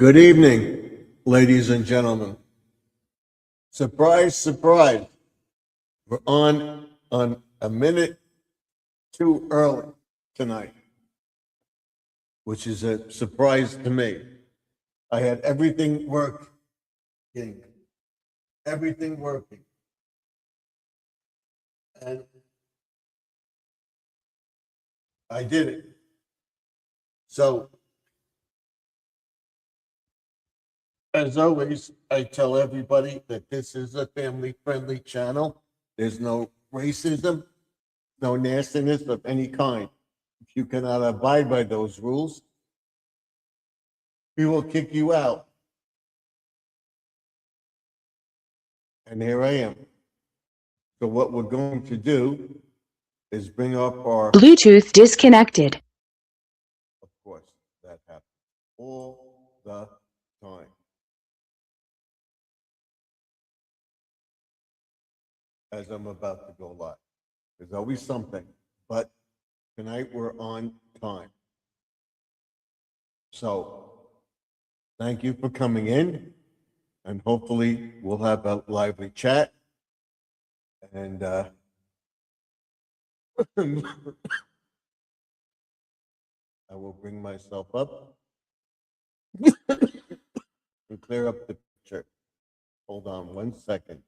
Good evening, ladies and gentlemen. Surprise, surprise. We're on a minute too early tonight, which is a surprise to me. I had everything working, everything working. And I did it. So, as always, I tell everybody that this is a family-friendly channel. There's no racism, no nastiness of any kind. If you cannot abide by those rules, we will kick you out. And here I am. So what we're going to do is bring up our... Bluetooth disconnected. Of course, that happens all the time. As I'm about to go live. There's always something, but tonight we're on time. So thank you for coming in, and hopefully we'll have a lively chat. And I will bring myself up and clear up the picture. Hold on 1 second.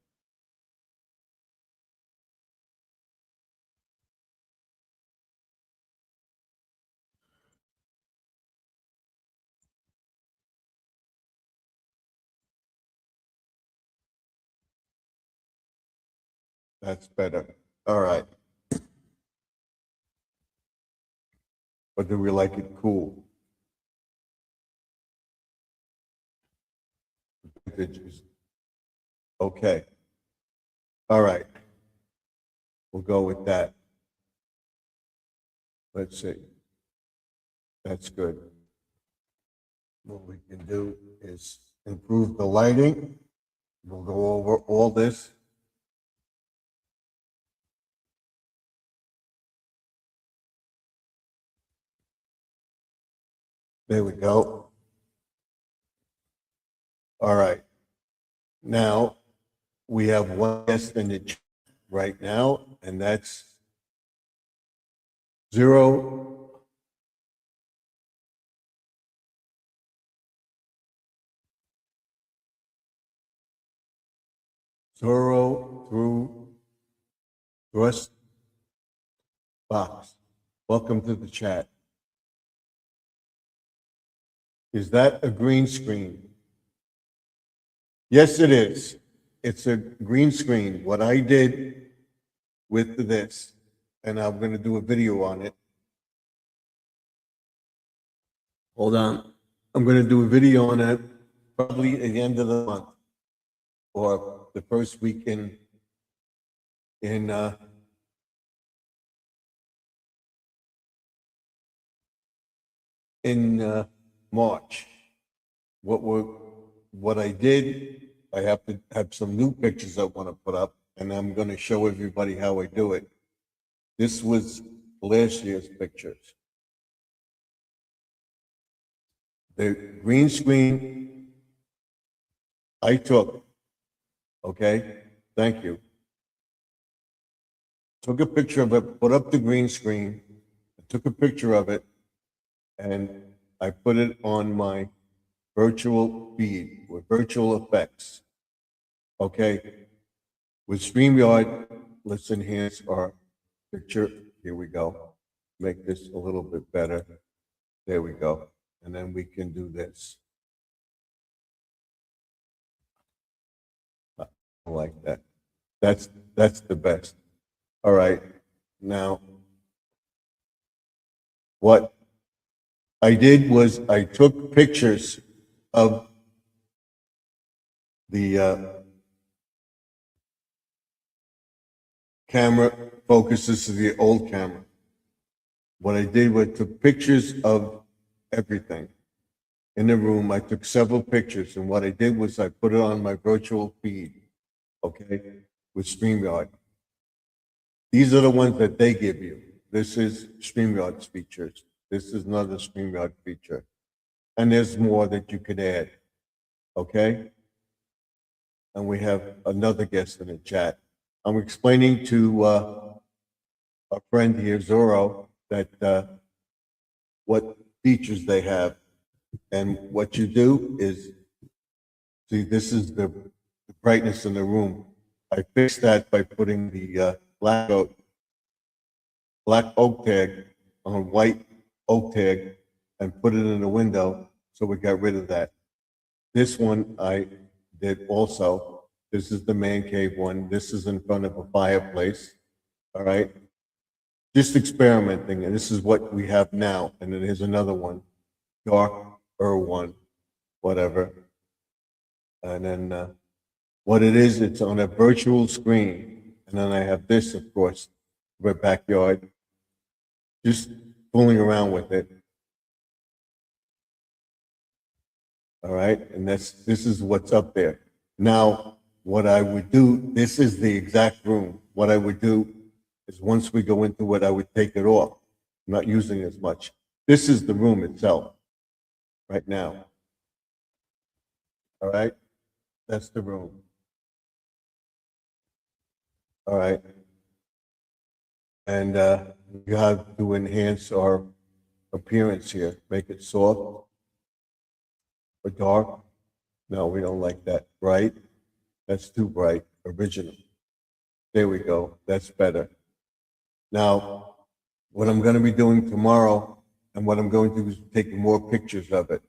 That's better. All right. Or do we like it cool? Okay. All right. We'll go with that. Let's see. That's good. What we can do is improve the lighting. We'll go over all this. There we go. All right. Now we have one guest in the chat right now, and that's 0 through Thrust Box. Welcome to the chat. Is that a green screen? Yes, it is. It's a green screen. What I did with this, and I'm going to do a video on it. Hold on. I'm going to do a video on it probably at the end of the month or the first week in March. What I did, I have to have some new pictures I want to put up, and I'm going to show everybody how I do it. This was last year's pictures. The green screen I took, okay, thank you. Took a picture of it, put up the green screen, I took a picture of it, and I put it on my virtual feed with virtual effects. Okay, with StreamYard, let's enhance our picture. Here we go. Make this a little bit better. There we go. And then we can do this. I like that. That's the best. All right. Now, what I did was I took pictures of the camera focuses to the old camera. What I did was took pictures of everything in the room. I took several pictures, and what I did was I put it on my virtual feed, okay, with StreamYard. These are the ones that they give you. This is StreamYard's features. This is not a StreamYard feature. and there's more that you could add. Okay? And we have another guest in the chat. I'm explaining to a friend here, Zorro, that what features they have. And what you do is, see, this is the brightness in the room. I fixed that by putting the black oak tag on white oak tag and put it in the window, so we got rid of that. This one I did also. This is the man cave one. This is in front of a fireplace. All right. Just experimenting, and this is what we have now. And then here's another one, darker one, whatever. And then what it is, it's on a virtual screen. And then I have this, of course, my backyard, just fooling around with it. All right, and this is what's up there. Now, what I would do, this is the exact room. What I would do is once we go into it, I would take it off. I'm not using it as much. This is the room itself right now. All right, that's the room. All right. And you have to enhance our appearance here, make it soft or dark. No, we don't like that. Bright, that's too bright. Original. There we go, that's better. Now, what I'm going to be doing tomorrow and what I'm going to do is taking more pictures of it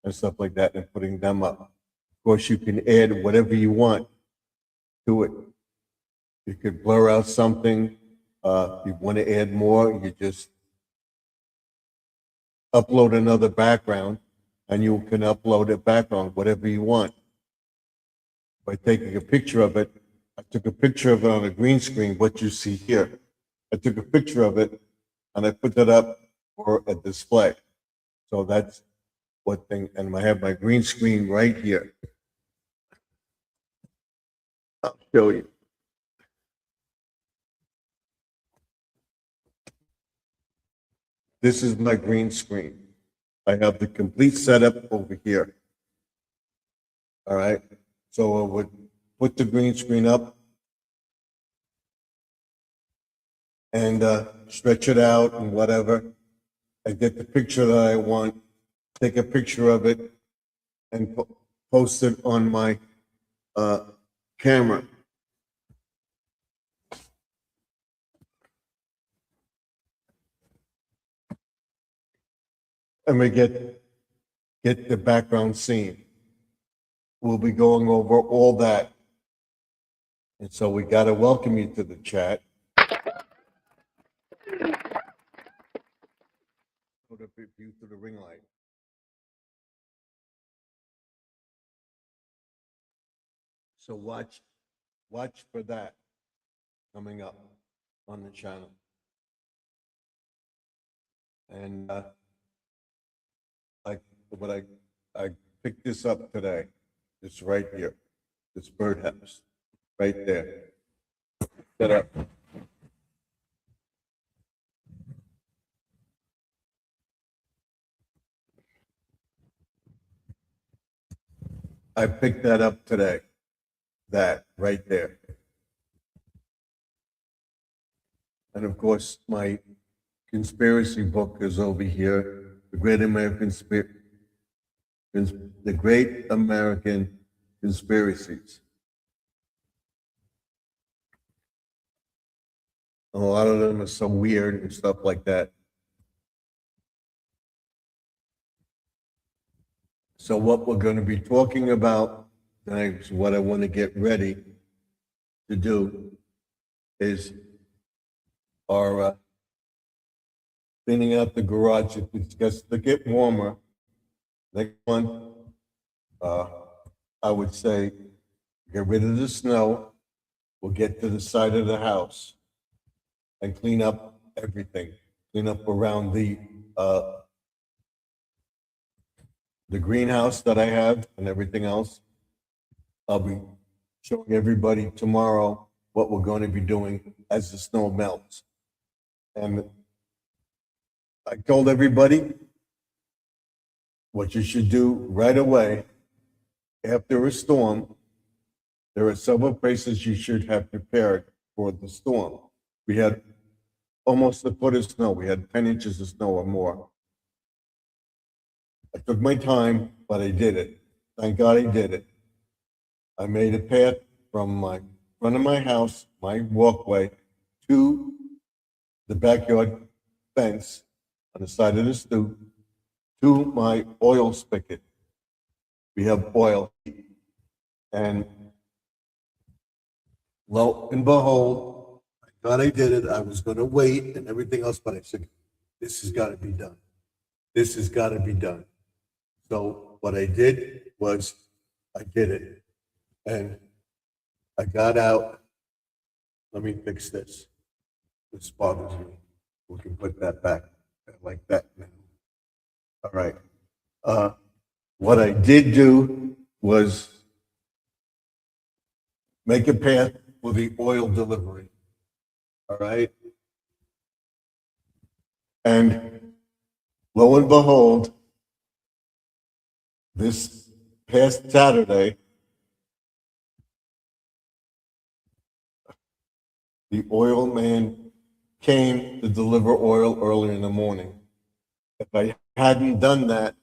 and stuff like that and putting them up. Of course, you can add whatever you want to it. You could blur out something. If you want to add more, you just upload another background and you can upload a background, whatever you want. By taking a picture of it, I took a picture of it on a green screen, what you see here. I took a picture of it and I put that up for a display. So that's what thing, and I have my green screen right here. I'll show you. This is my green screen. I have the complete setup over here. All right. So I would put the green screen up and stretch it out and whatever. I get the picture that I want, take a picture of it, and post it on my camera. And we get the background scene. We'll be going over all that. And so we got to welcome you to the chat. Put up a view through the ring light. So watch for that coming up on the channel. And I picked this up today. It's right here. This birdhouse, right there. Set up. I picked that up today. That right there. And of course, my conspiracy book is over here, The Great American Conspiracies. A lot of them are so weird and stuff like that. So what we're going to be talking about tonight, what I want to get ready to do is our cleaning out the garage. It gets to get warmer. Next one, I would say, get rid of the snow. We'll get to the side of the house and clean up everything. Clean up around the greenhouse that I have and everything else. I'll be showing everybody tomorrow what we're going to be doing as the snow melts. And I told everybody what you should do right away after a storm, there are several places you should have prepared for the storm. We had almost a foot of snow. We had 10 inches of snow or more. I took my time, but I did it. Thank God I did it. I made a path from my front of my house, my walkway, to the backyard fence on the side of the stoop, to my oil spigot. We have oil. And lo and behold, I thought I did it. I was going to wait and everything else, but I said, this has got to be done. This has got to be done. So what I did was I did it. And I got out. Let me fix this. This bothers me. We can put that back like that now. All right. What I did do was make a path for the oil delivery. All right. And lo and behold, this past Saturday, the oil man came to deliver oil early in the morning. If I hadn't done that,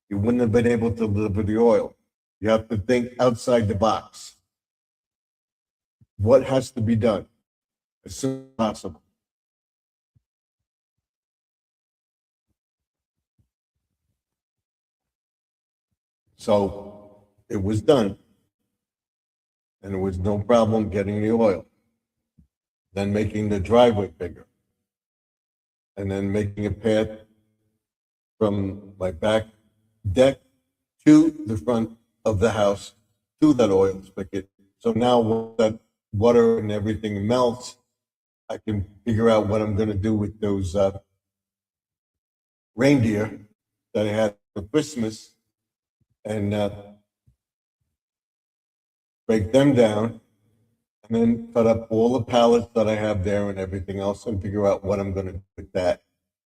you wouldn't have been able to deliver the oil. You have to think outside the box. What has to be done as soon as possible? So it was done, and there was no problem getting the oil. Then making the driveway bigger, and then making a path from my back deck to the front of the house to that oil spigot. So now when that water and everything melts, I can figure out what I'm going to do with those reindeer that I had for Christmas and break them down and then cut up all the pallets that I have there and everything else and figure out what I'm going to do with that.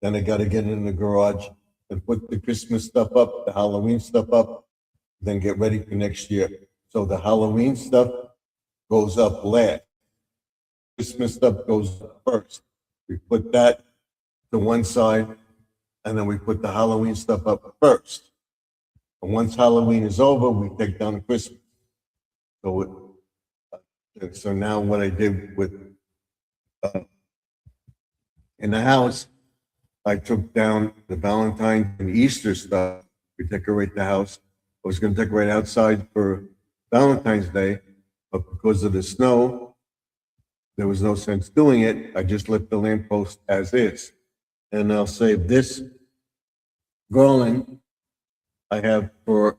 Then I got to get in the garage and put the Christmas stuff up, the Halloween stuff up, then get ready for next year. So the Halloween stuff goes up last. Christmas stuff goes up first. We put that to one side, and then we put the Halloween stuff up first. And once Halloween is over, we take down Christmas. So now what I did with in the house, I took down the Valentine and Easter stuff. We decorate the house. I was going to decorate outside for Valentine's Day, but because of the snow, there was no sense doing it. I just left the lamppost as is. And I'll save this garland I have for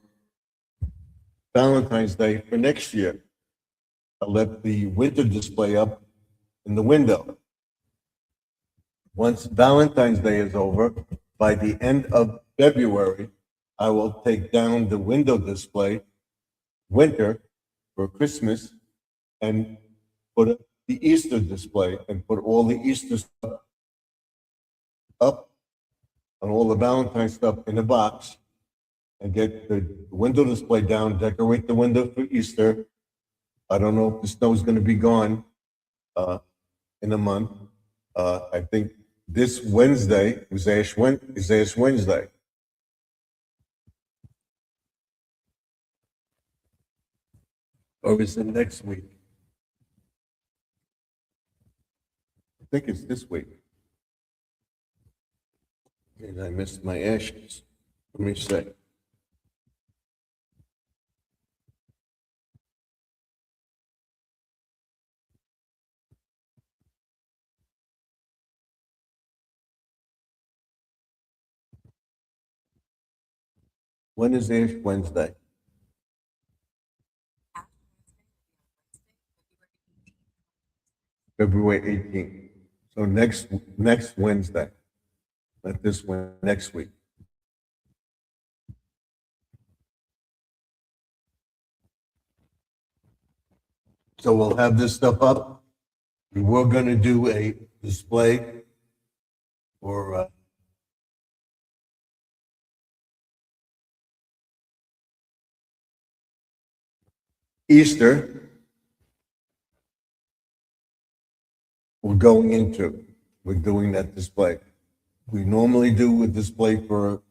Valentine's Day for next year. I left the winter display up in the window. Once Valentine's Day is over, by the end of February, I will take down the window display, winter, for Christmas, and put up the Easter display and put all the Easter stuff up and all the Valentine stuff in a box and get the window display down, decorate the window for Easter. I don't know if the snow's going to be gone in a month. I think this Wednesday is Ash Wednesday. Or is it next week? I think it's this week. And I missed my ashes. Let me see. When is Ash Wednesday? February 18th. So next Wednesday. Not this one, next week. So we'll have this stuff up. We were going to do a display for Easter, we're going into, we're doing that display. We normally do a display for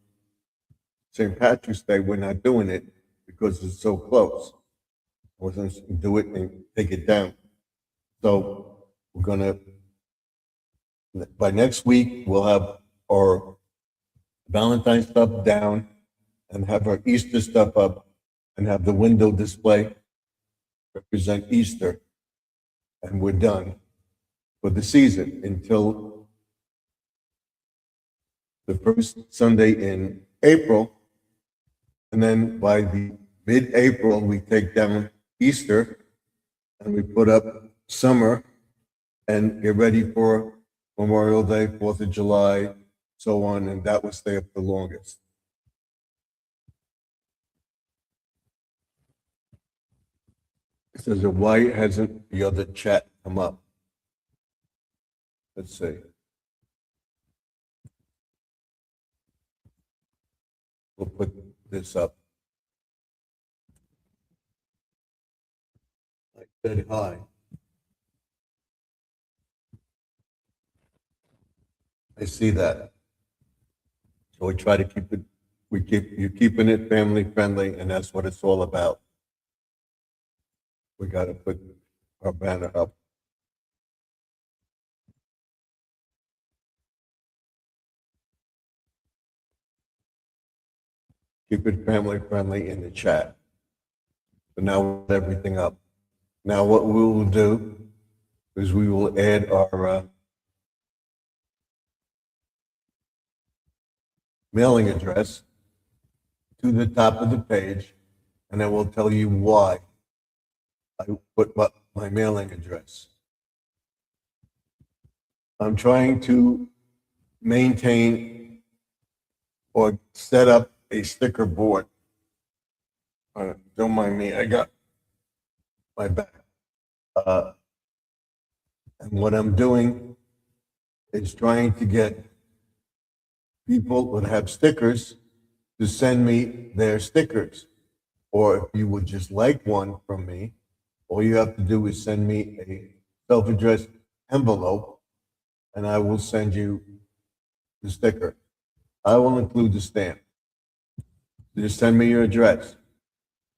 St. Patrick's Day. We're not doing it because it's so close. We're going to do it and take it down. So we're going to, by next week, we'll have our Valentine's stuff down and have our Easter stuff up and have the window display represent Easter. And we're done for the season until the first Sunday in April. And then by the mid-April, we take down Easter and we put up summer and get ready for Memorial Day, 4th of July, so on, and that will stay up the longest. It says, why hasn't the other chat come up? Let's see. We'll put this up. I said hi. I see that. So we try to keep it, you're keeping it family friendly, and that's what it's all about. We got to put our banner up. Keep it family friendly in the chat. So now we'll put everything up. Now what we will do is we will add our mailing address to the top of the page, and I will tell you why I put my mailing address. I'm trying to maintain or set up a sticker board. Don't mind me, I got my back. And what I'm doing is trying to get people that have stickers to send me their stickers. Or if you would just like one from me, all you have to do is send me a self-addressed envelope and I will send you the sticker. I will include the stamp. Just send me your address.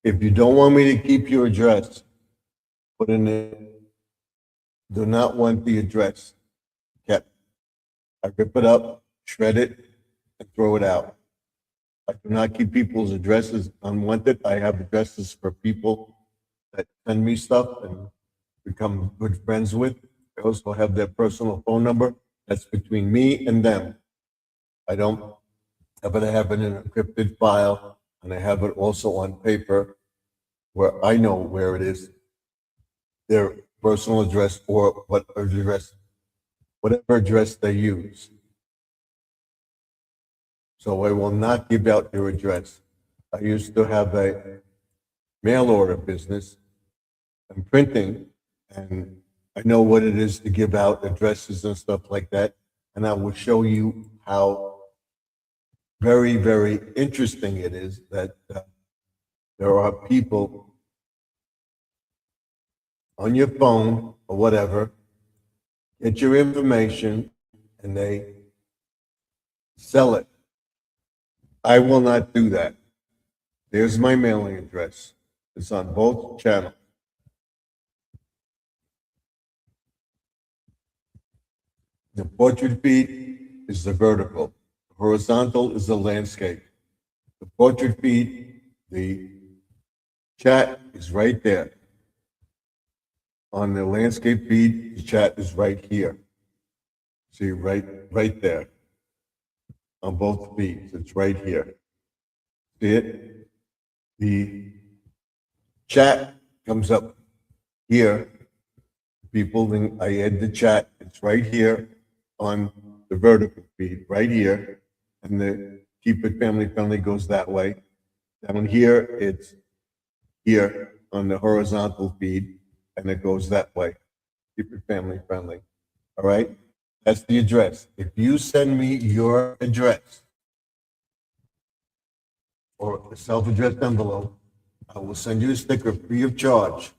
If you don't want me to keep your address, put in there, do not want the address kept. I rip it up, shred it, and throw it out. I do not keep people's addresses unwanted. I have addresses for people that send me stuff and become good friends with. I also have their personal phone number. That's between me and them. I don't have it. I have it in an encrypted file, and I have it also on paper where I know where it is, their personal address or whatever address they use. So I will not give out your address. I used to have a mail order business and printing, and I know what it is to give out addresses and stuff like that. And I will show you how very, very interesting it is that there are people on your phone or whatever, get your information, and they sell it. I will not do that. There's my mailing address. It's on both channels. The portrait feed is the vertical. The horizontal is the landscape. The portrait feed, the chat is right there. On the landscape feed, the chat is right here. See, right there. On both feeds, it's right here. See it? The chat comes up here. People, then I add the chat. It's right here on the vertical feed, right here. And the Keep It Family Friendly goes that way. Down here, it's here on the horizontal feed, and it goes that way. Keep It Family Friendly. All right? That's the address. If you send me your address or a self-addressed envelope, I will send you a sticker free of charge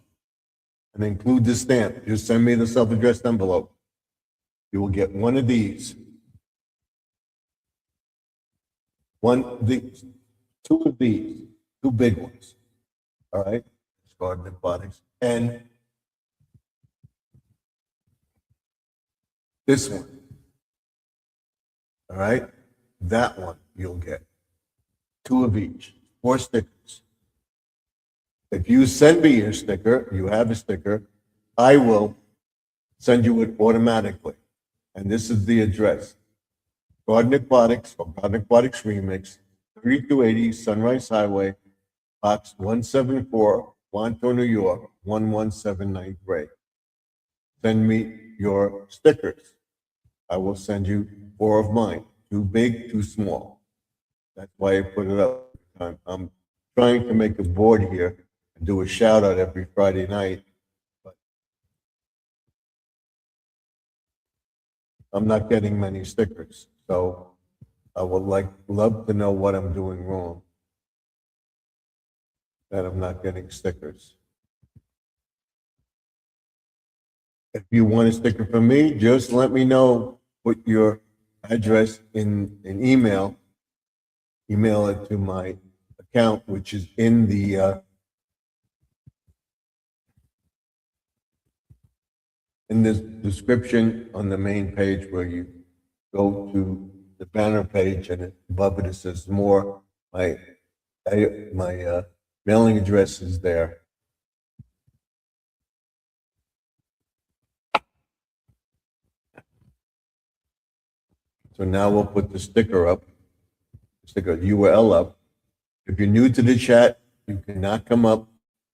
and include the stamp. Just send me the self-addressed envelope. You will get one of these. Two of these, two big ones. All right? It's Garden Aquatics. And this one. All right? That one you'll get. Two of each. 4 stickers. If you send me your sticker, you have a sticker, I will send you it automatically. And this is the address. Garden Aquatics or Garden Aquatics Remix, 3280 Sunrise Highway, Box 174, Wanto, New York, 11793. Send me your stickers. I will send you 4 of mine, 2 big, 2 small. That's why I put it up. I'm trying to make a board here and do a shout out every Friday night, but I'm not getting many stickers. So I would love to know what I'm doing wrong, that I'm not getting stickers. If you want a sticker from me, just let me know. Put your address in an email. Email it to my account, which is in the in this description on the main page, where you go to the banner page, and above it says more. My mailing address is there. So now we'll put the sticker up, URL up. If you're new to the chat, you cannot come up.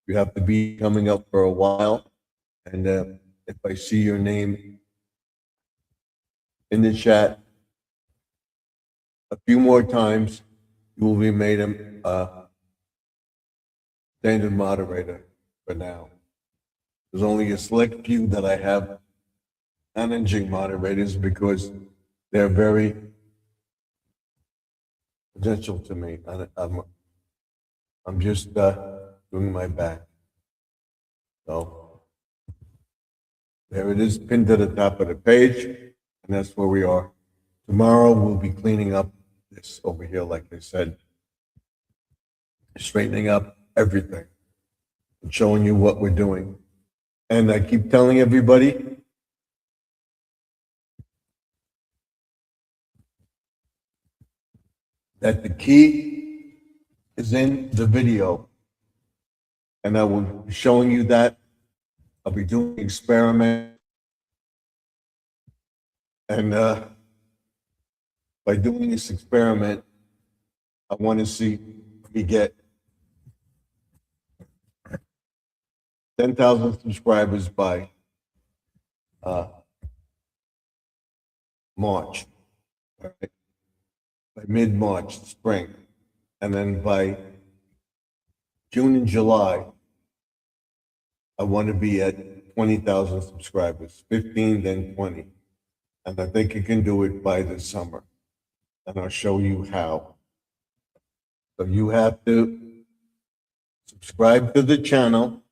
You have to be coming up for a while. And if I see your name in the chat a few more times, you will be made a standard moderator for now. There's only a select few that I have managing moderators because they're very potential to me. I'm just doing my back. So there it is, pinned to the top of the page, and that's where we are. Tomorrow we'll be cleaning up this over here, like I said, straightening up everything and showing you what we're doing. And I keep telling everybody, that the key is in the video. And I will be showing you that. I'll be doing an experiment. And by doing this experiment, I want to see if we get 10,000 subscribers by March, all right? By mid-March, spring. And then by June and July, I want to be at 20,000 subscribers, 15, then 20. And I think you can do it by the summer. And I'll show you how. So you have to subscribe to the channel.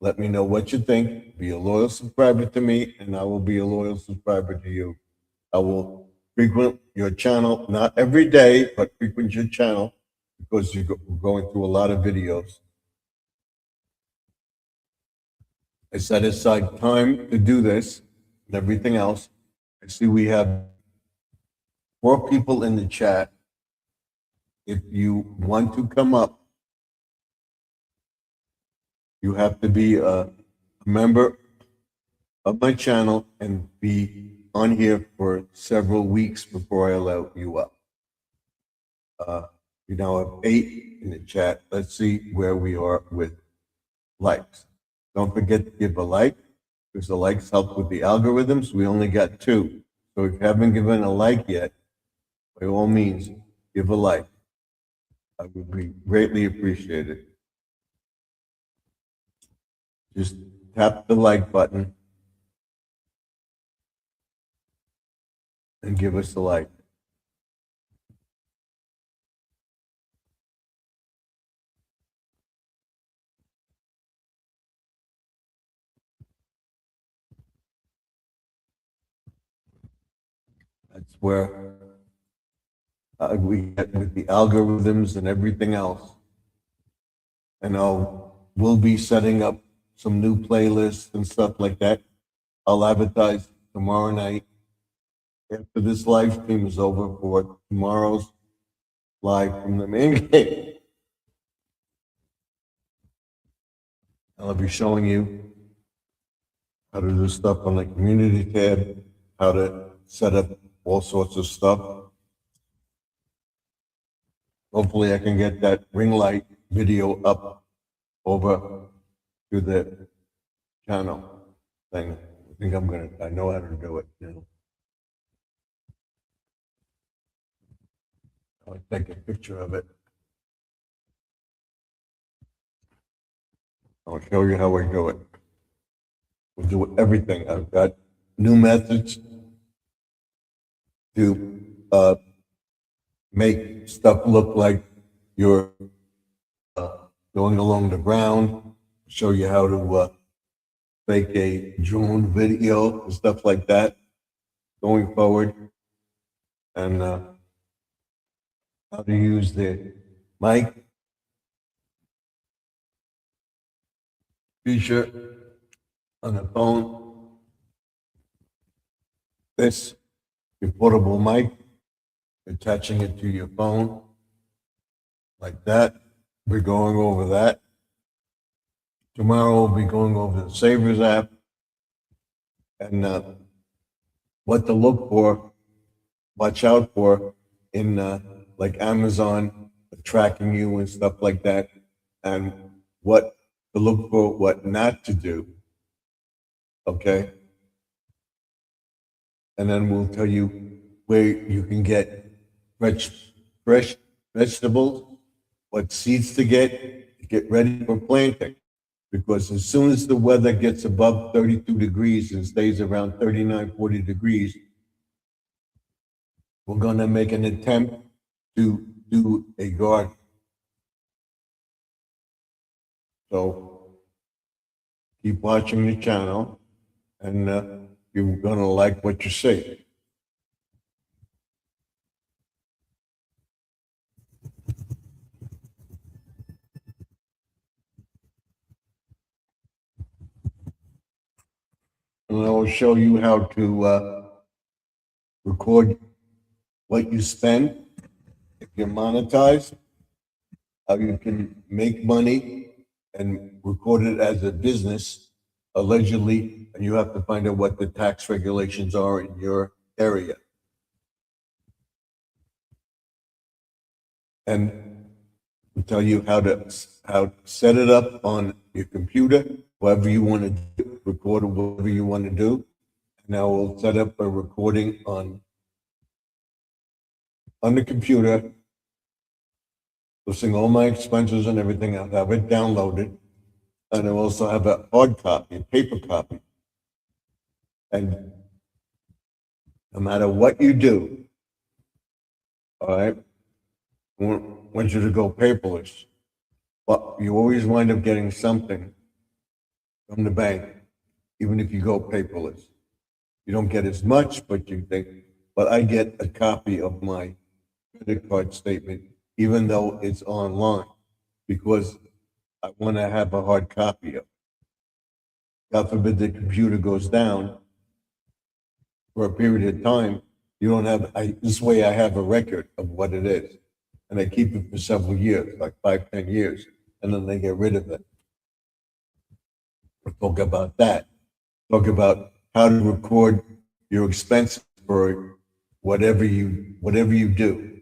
Let me know what you think. Be a loyal subscriber to me, and I will be a loyal subscriber to you. I will frequent your channel, not every day, but frequent your channel because you're going through a lot of videos. I set aside time to do this and everything else. I see we have 4 people in the chat. If you want to come up, you have to be a member of my channel and be on here for several weeks before I allow you up. We now have 8 in the chat. Let's see where we are with likes. Don't forget to give a like, because the likes help with the algorithms. We only got 2. So if you haven't given a like yet, by all means, give a like. I would be greatly appreciated. Just tap the like button and give us a like. That's where we get with the algorithms and everything else. And we'll be setting up some new playlists and stuff like that. I'll advertise tomorrow night after this live stream is over for tomorrow's live from the main gate. I'll be showing you how to do stuff on the community tab, how to set up all sorts of stuff. Hopefully I can get that ring light video up over to the channel thing. I think I know how to do it now. I'll take a picture of it. I'll show you how I do it. We'll do everything. I've got new methods to make stuff look like you're going along the ground. Show you how to make a drone video and stuff like that going forward, and how to use the mic feature on the phone. This your portable mic, attaching it to your phone like that. We're going over that. Tomorrow we'll be going over the Savers app and what to look for, watch out for in like Amazon tracking you and stuff like that, and what to look for, what not to do. Okay? And then we'll tell you where you can get fresh vegetables, what seeds to get ready for planting. Because as soon as the weather gets above 32 degrees and stays around 39, 40 degrees, we're going to make an attempt to do a garden. So keep watching the channel, and you're going to like what you see. And I will show you how to record what you spend if you're monetized, how you can make money and record it as a business, allegedly, and you have to find out what the tax regulations are in your area. And we'll tell you how to set it up on your computer, whatever you want to do, record whatever you want to do. Now we'll set up a recording on the computer, listing all my expenses and everything. I'll have it downloaded, and I'll also have a hard copy, a paper copy. And no matter what you do, all right, I want you to go paperless, but you always wind up getting something from the bank, even if you go paperless. You don't get as much, but you think, but I get a copy of my credit card statement, even though it's online, because I want to have a hard copy of it. God forbid the computer goes down for a period of time, you don't have, this way I have a record of what it is. And I keep it for several years, like 5, 10 years, and then they get rid of it. We'll talk about that. Talk about how to record your expenses for whatever you do.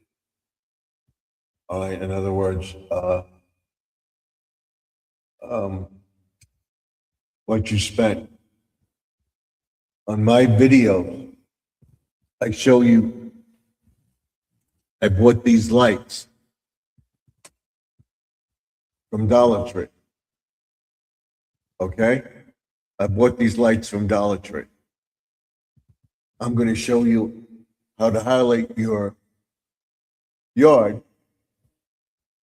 All right, in other words, what you spent. On my videos, I show you, I bought these lights from Dollar Tree. Okay? I bought these lights from Dollar Tree. I'm going to show you how to highlight your yard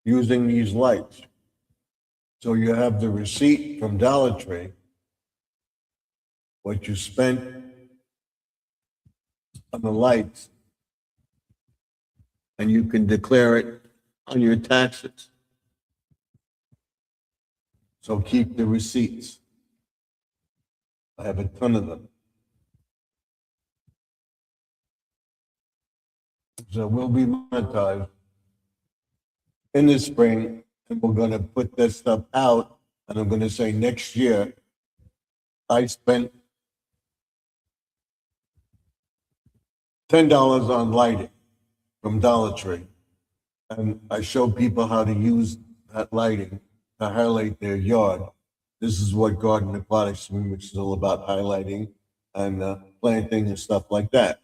using these lights. So you have the receipt from Dollar Tree, what you spent on the lights, and you can declare it on your taxes. So keep the receipts. I have a ton of them. So we'll be monetized in the spring, and we're gonna put that stuff out, and I'm gonna say next year, I spent $10 on lighting from Dollar Tree. And I show people how to use that lighting to highlight their yard. This is what Garden Aquatics, which is all about highlighting and planting and stuff like that.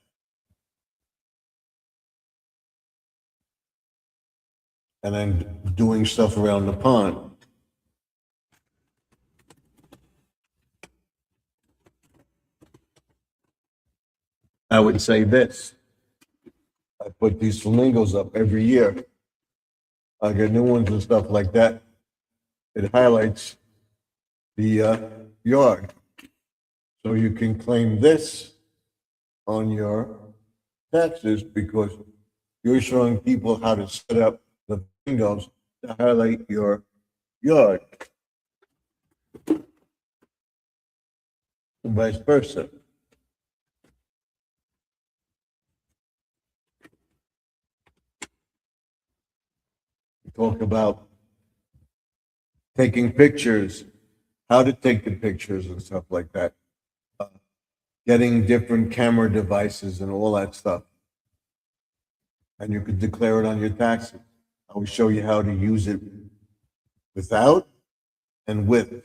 And then doing stuff around the pond. I would say this. I put these flamingos up every year. I get new ones and stuff like that. It highlights the yard. So you can claim this on your taxes because you're showing people how to set up the flamingos to highlight your yard. And vice versa. Talk about taking pictures, how to take the pictures and stuff like that. Getting different camera devices and all that stuff. And you could declare it on your taxes. I will show you how to use it without and with.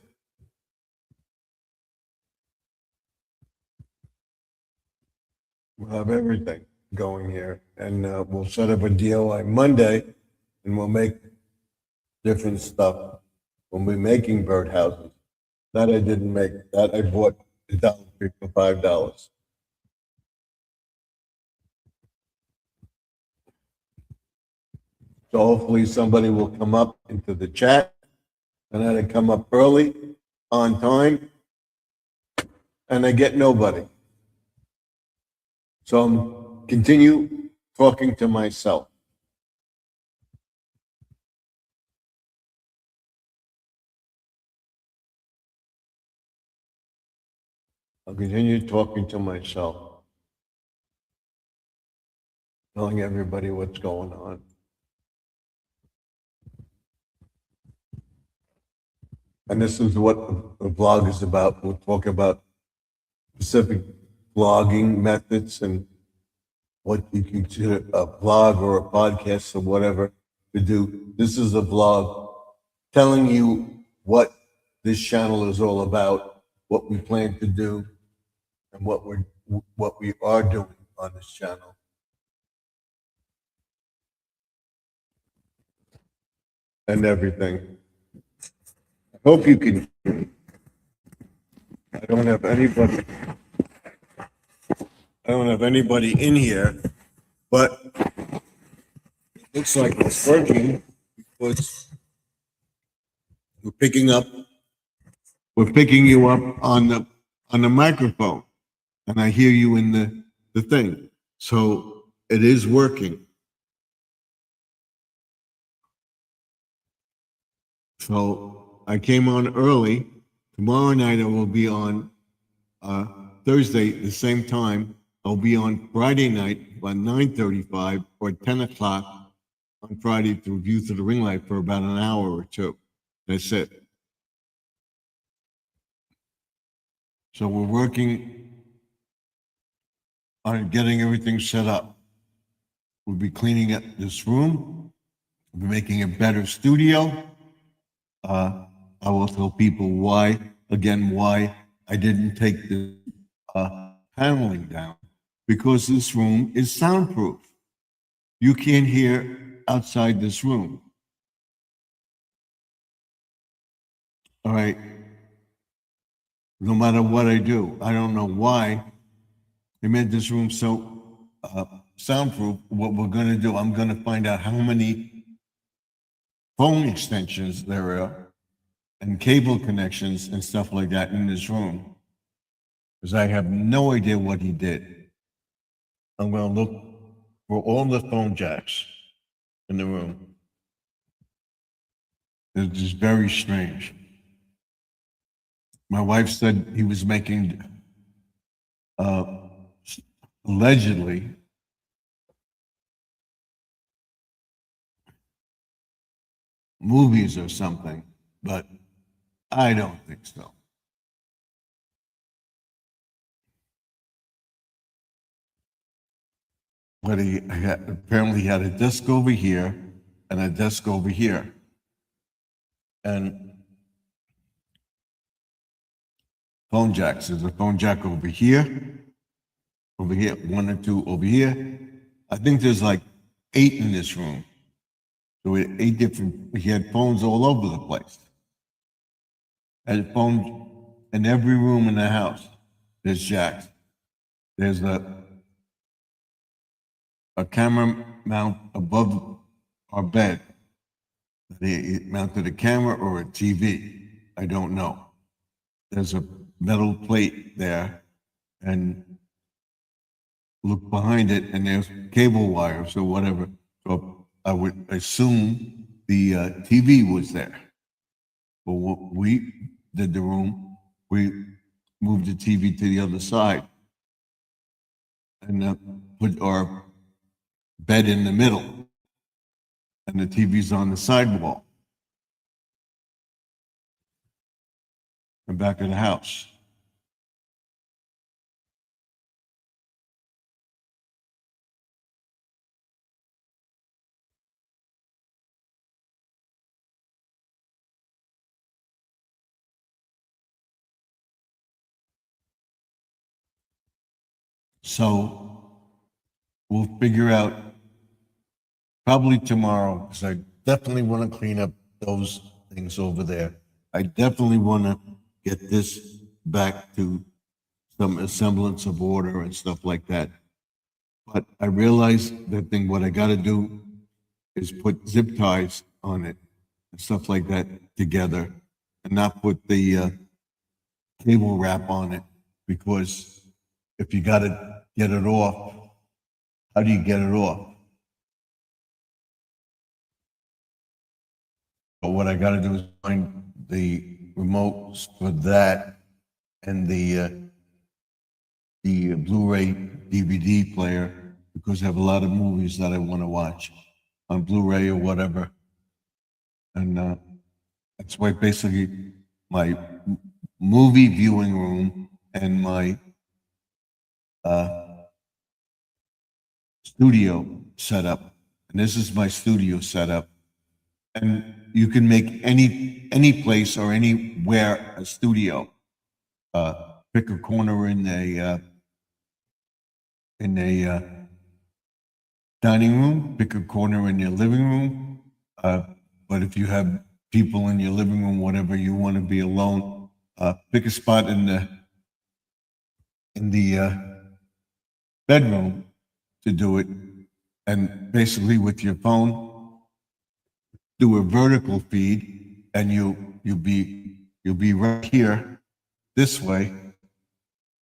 We'll have everything going here, and we'll set up a deal on Monday, and we'll make different stuff. We'll be making birdhouses. That I didn't make. That I bought at Dollar Tree for $5. So hopefully somebody will come up into the chat, and then I come up early, on time, and I get nobody. So I'm continue talking to myself. I'll continue talking to myself, telling everybody what's going on. And this is what the blog is about. We'll talk about specific blogging methods and what you consider a blog or a podcast or whatever to do. This is a blog telling you what this channel is all about, what we plan to do, and what we are doing on this channel. And everything. I hope you can. I don't have anybody in here, but it looks like it's working because we're picking you up on the microphone, and I hear you in the thing. So it is working. So I came on early. Tomorrow night I will be on Thursday at the same time. I'll be on Friday night by 9:35 or 10 o'clock on Friday through View Through the Ring Light for about an hour or two. That's it. So we're working on getting everything set up. We'll be cleaning up this room. We'll be making a better studio. I will tell people why I didn't take the paneling down. Because this room is soundproof. You can't hear outside this room. All right. No matter what I do, I don't know why they made this room so soundproof. What we're going to do, I'm going to find out how many phone extensions there are and cable connections and stuff like that in this room. Because I have no idea what he did. I'm going to look for all the phone jacks. in the room. It's just very strange. My wife said he was making, uh, allegedly, movies or something, but I don't think so. But apparently he had a desk over here and a desk over here. And phone jacks, there's a phone jack over here, one or two over here. I think there's like 8 in this room. So we had 8 different, he had phones all over the place. Had phones in every room in the house. There's jacks. There's a camera mount above our bed. It mounted a camera or a TV. I don't know. There's a metal plate there, and look behind it, and there's cable wires or whatever. So I would assume the TV was there. But what we did the room, we moved the TV to the other side and put our bed in the middle, and the TV's on the sidewall and back of the house. So we'll figure out probably tomorrow, because I definitely want to clean up those things over there. I definitely want to get this back to some semblance of order and stuff like that. But I realize that thing, what I got to do is put zip ties on it and stuff like that together, and not put the cable wrap on it, because if you got to get it off, how do you get it off? But what I got to do is find the remotes for that and the Blu-ray DVD player, because I have a lot of movies that I want to watch on Blu-ray or whatever. And that's why basically my movie viewing room and my studio setup. And this is my studio setup. And you can make any place or anywhere a studio. Pick a corner in a dining room, pick a corner in your living room. But if you have people in your living room, whatever, you want to be alone, pick a spot in the bedroom to do it. And basically with your phone, do a vertical feed, and you'll be right here this way,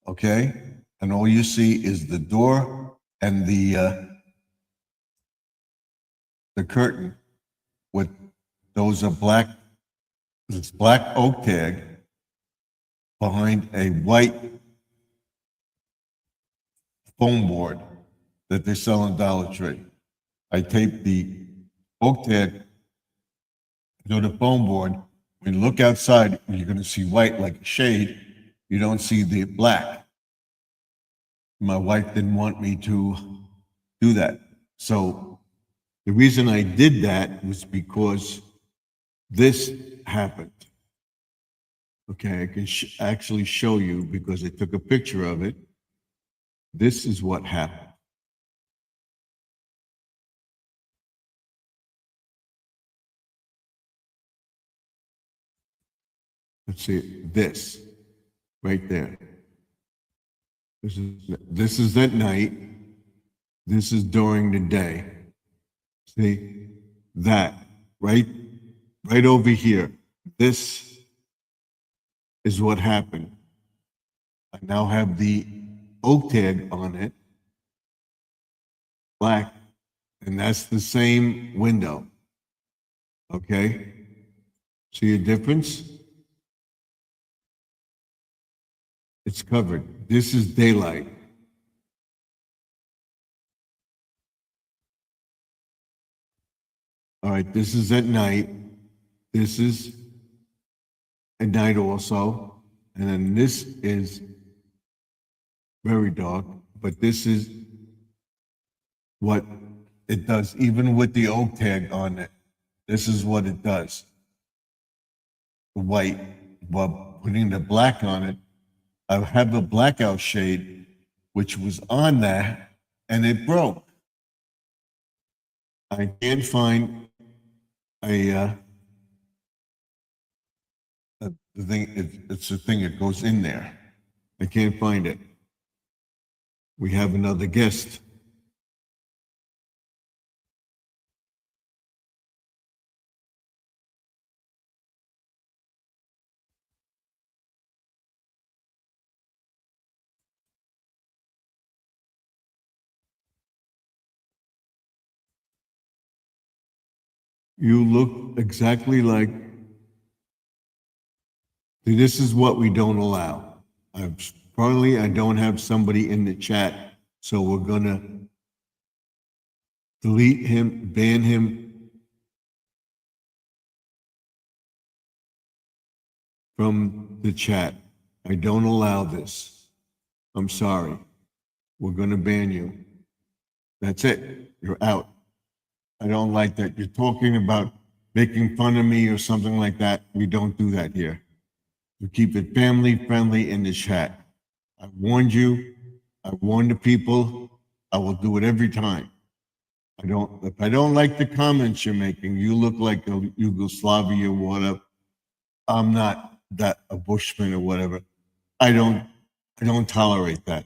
okay? And all you see is the door and the curtain with those are black. It's black oak tag behind a white foam board that they sell in Dollar Tree. I taped the oak tag to the foam board. When you look outside, you're going to see white like a shade. You don't see the black. My wife didn't want me to do that. So the reason I did that was because this happened. Okay, I can actually show you because I took a picture of it. This is what happened. Let's see, this right there. This is at night. This is during the day. See that right over here. This is what happened. I now have the oak tag on it, black, And that's the same window. Okay? See a difference? It's covered. This is daylight. All right, this is at night. This is at night also. And then this is very dark, but this is what it does, even with the oak tag on it. This is what it does. The white, but putting the black on it, I have a blackout shade, which was on that, and it broke. I can't find the thing. It's the thing that goes in there. I can't find it. We have another guest. You look exactly like. This is what we don't allow. Probably I don't have somebody in the chat, so we're gonna delete him, ban him from the chat. I don't allow this. I'm sorry. We're gonna ban you. That's it. You're out. I don't like that. You're talking about making fun of me or something like that. We don't do that here. We keep it family friendly in the chat. I warned you. I warned the people. I will do it every time. If I don't like the comments you're making, you look like a Yugoslavia or whatever. I'm not that a Bushman or whatever. I don't tolerate that.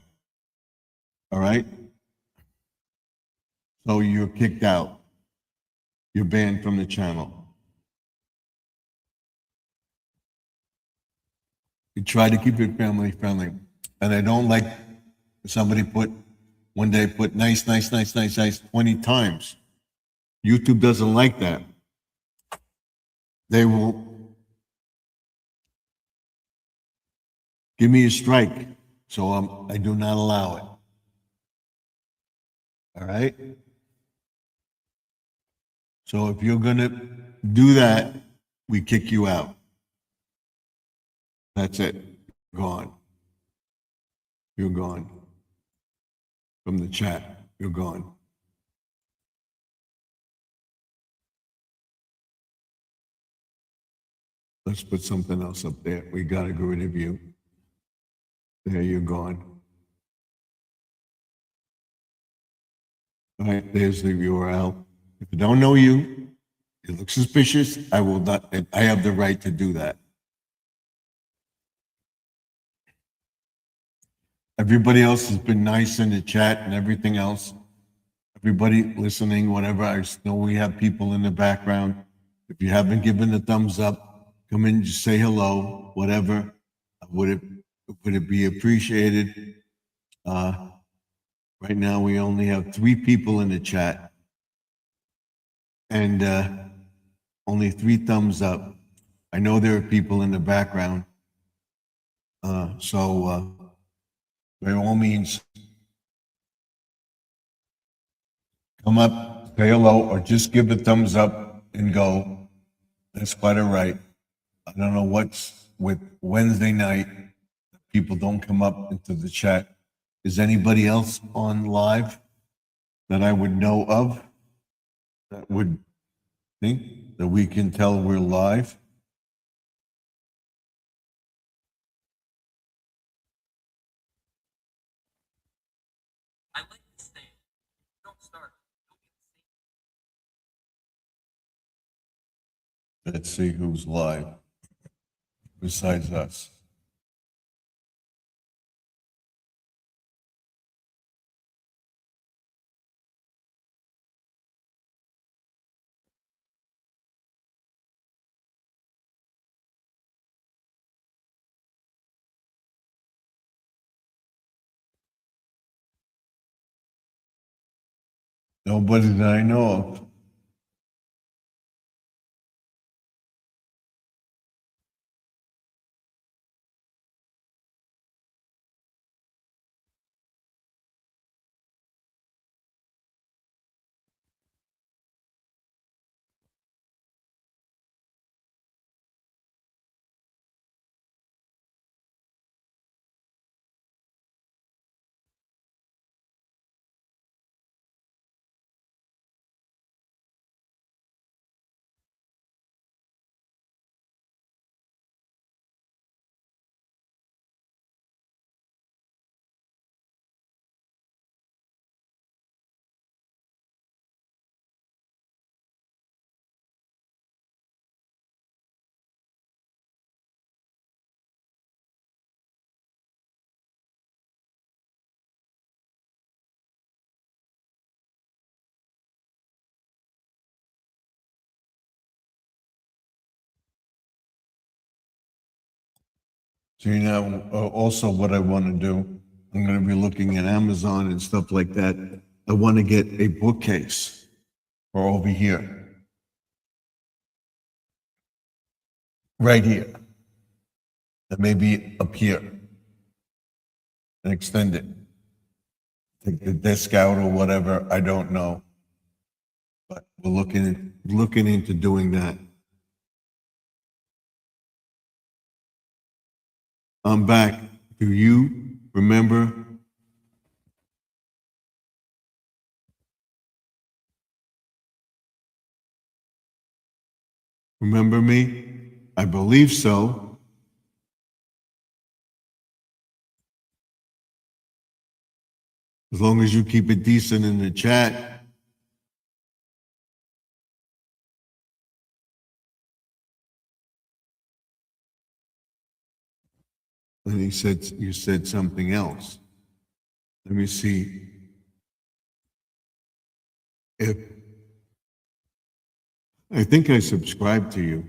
All right? So you're kicked out. You're banned from the channel. You try to keep it family friendly. And I don't like somebody one day put nice, nice, nice, nice, nice 20 times. YouTube doesn't like that. They will give me a strike. So I do not allow it. All right? So if you're going to do that, we kick you out. That's it. Gone. You're gone. From the chat, you're gone. Let's put something else up there. We got to get rid of you. There, you're gone. All right, there's the URL. If I don't know you, it looks suspicious, I will not, I have the right to do that. Everybody else has been nice in the chat and everything else. Everybody listening, whatever, I know we have people in the background. If you haven't given a thumbs up, come in, just say hello, whatever. Would it be appreciated? Right now, we only have 3 people in the chat and only 3 thumbs up. I know there are people in the background. So by all means, come up, say hello, or just give a thumbs up and go. That's quite all right. I don't know what's with Wednesday night. People don't come up into the chat. Is anybody else on live that I would know of that would think that we can tell we're live? Let's see who's live besides us. Nobody that I know of. See now, also what I want to do, I'm going to be looking at Amazon and stuff like that. I want to get a bookcase for over here, right here, and maybe up here, and extend it. Take the desk out or whatever, I don't know. But we're looking into doing that. I'm back. Do you remember? Remember me? I believe so. As long as you keep it decent in the chat. And he said, you said something else. Let me see if, I think I subscribed to you.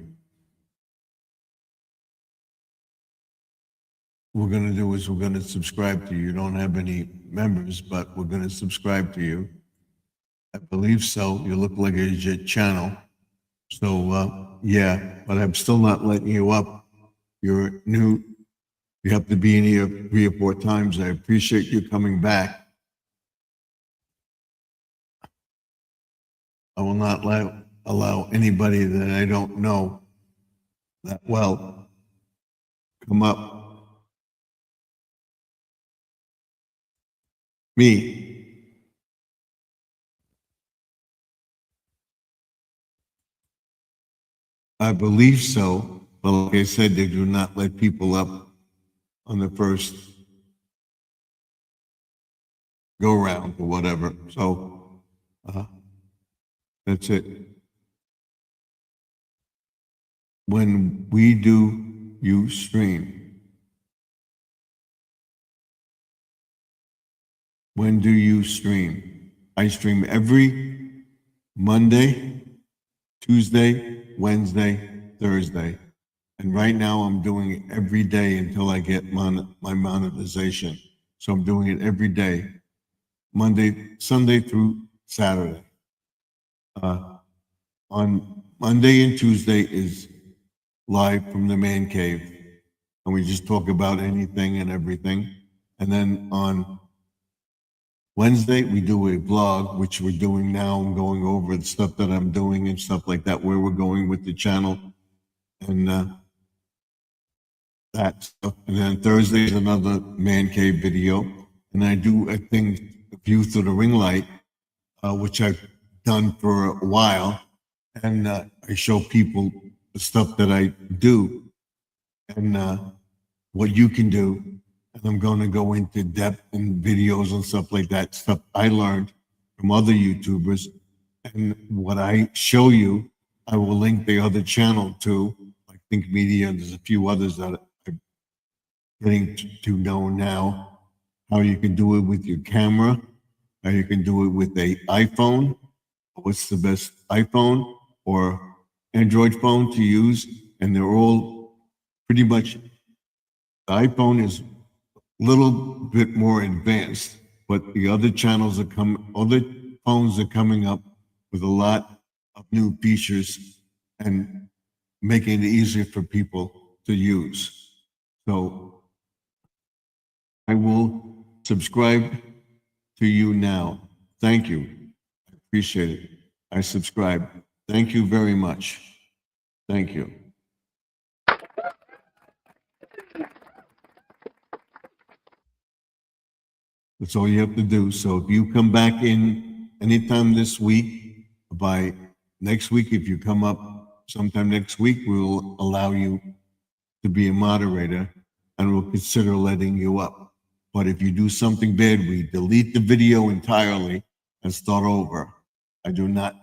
What we're going to do is we're going to subscribe to you. You don't have any members, but we're going to subscribe to you. I believe so. You look like a legit channel. So, yeah, but I'm still not letting you up. You're new. You have to be in here 3 or 4 times. I appreciate you coming back. I will not allow anybody that I don't know that well come up. Me. I believe so, but like I said, they do not let people up on the first go round or whatever. So that's it. When we do you stream, when do you stream? I stream every Monday, Tuesday, Wednesday, Thursday. And right now I'm doing it every day until I get my monetization. So I'm doing it every day, Sunday through Saturday. On Monday and Tuesday is live from the man cave. And we just talk about anything and everything. And then on Wednesday, we do a vlog, which we're doing now. I'm going over the stuff that I'm doing and stuff like that, where we're going with the channel. And that stuff. And then Thursday is another man cave video. And I do a thing, View Through the Ring Light, which I've done for a while. And I show people the stuff that I do and what you can do. And I'm going to go into depth in videos and stuff like that, stuff I learned from other YouTubers. And what I show you, I will link the other channel to, like Think Media, and there's a few others that I'm getting to know now, how you can do it with your camera, how you can do it with a iPhone, what's the best iPhone or Android phone to use, and they're all pretty much, the iPhone is a little bit more advanced, but the other channels are coming, other phones are coming up with a lot of new features and making it easier for people to use. So I will subscribe to you now. Thank you. I appreciate it. I subscribe. Thank you very much. Thank you. That's all you have to do. So if you come back in anytime this week, by next week, if you come up sometime next week, we'll allow you to be a moderator and we'll consider letting you up. But if you do something bad, we delete the video entirely and start over. I do not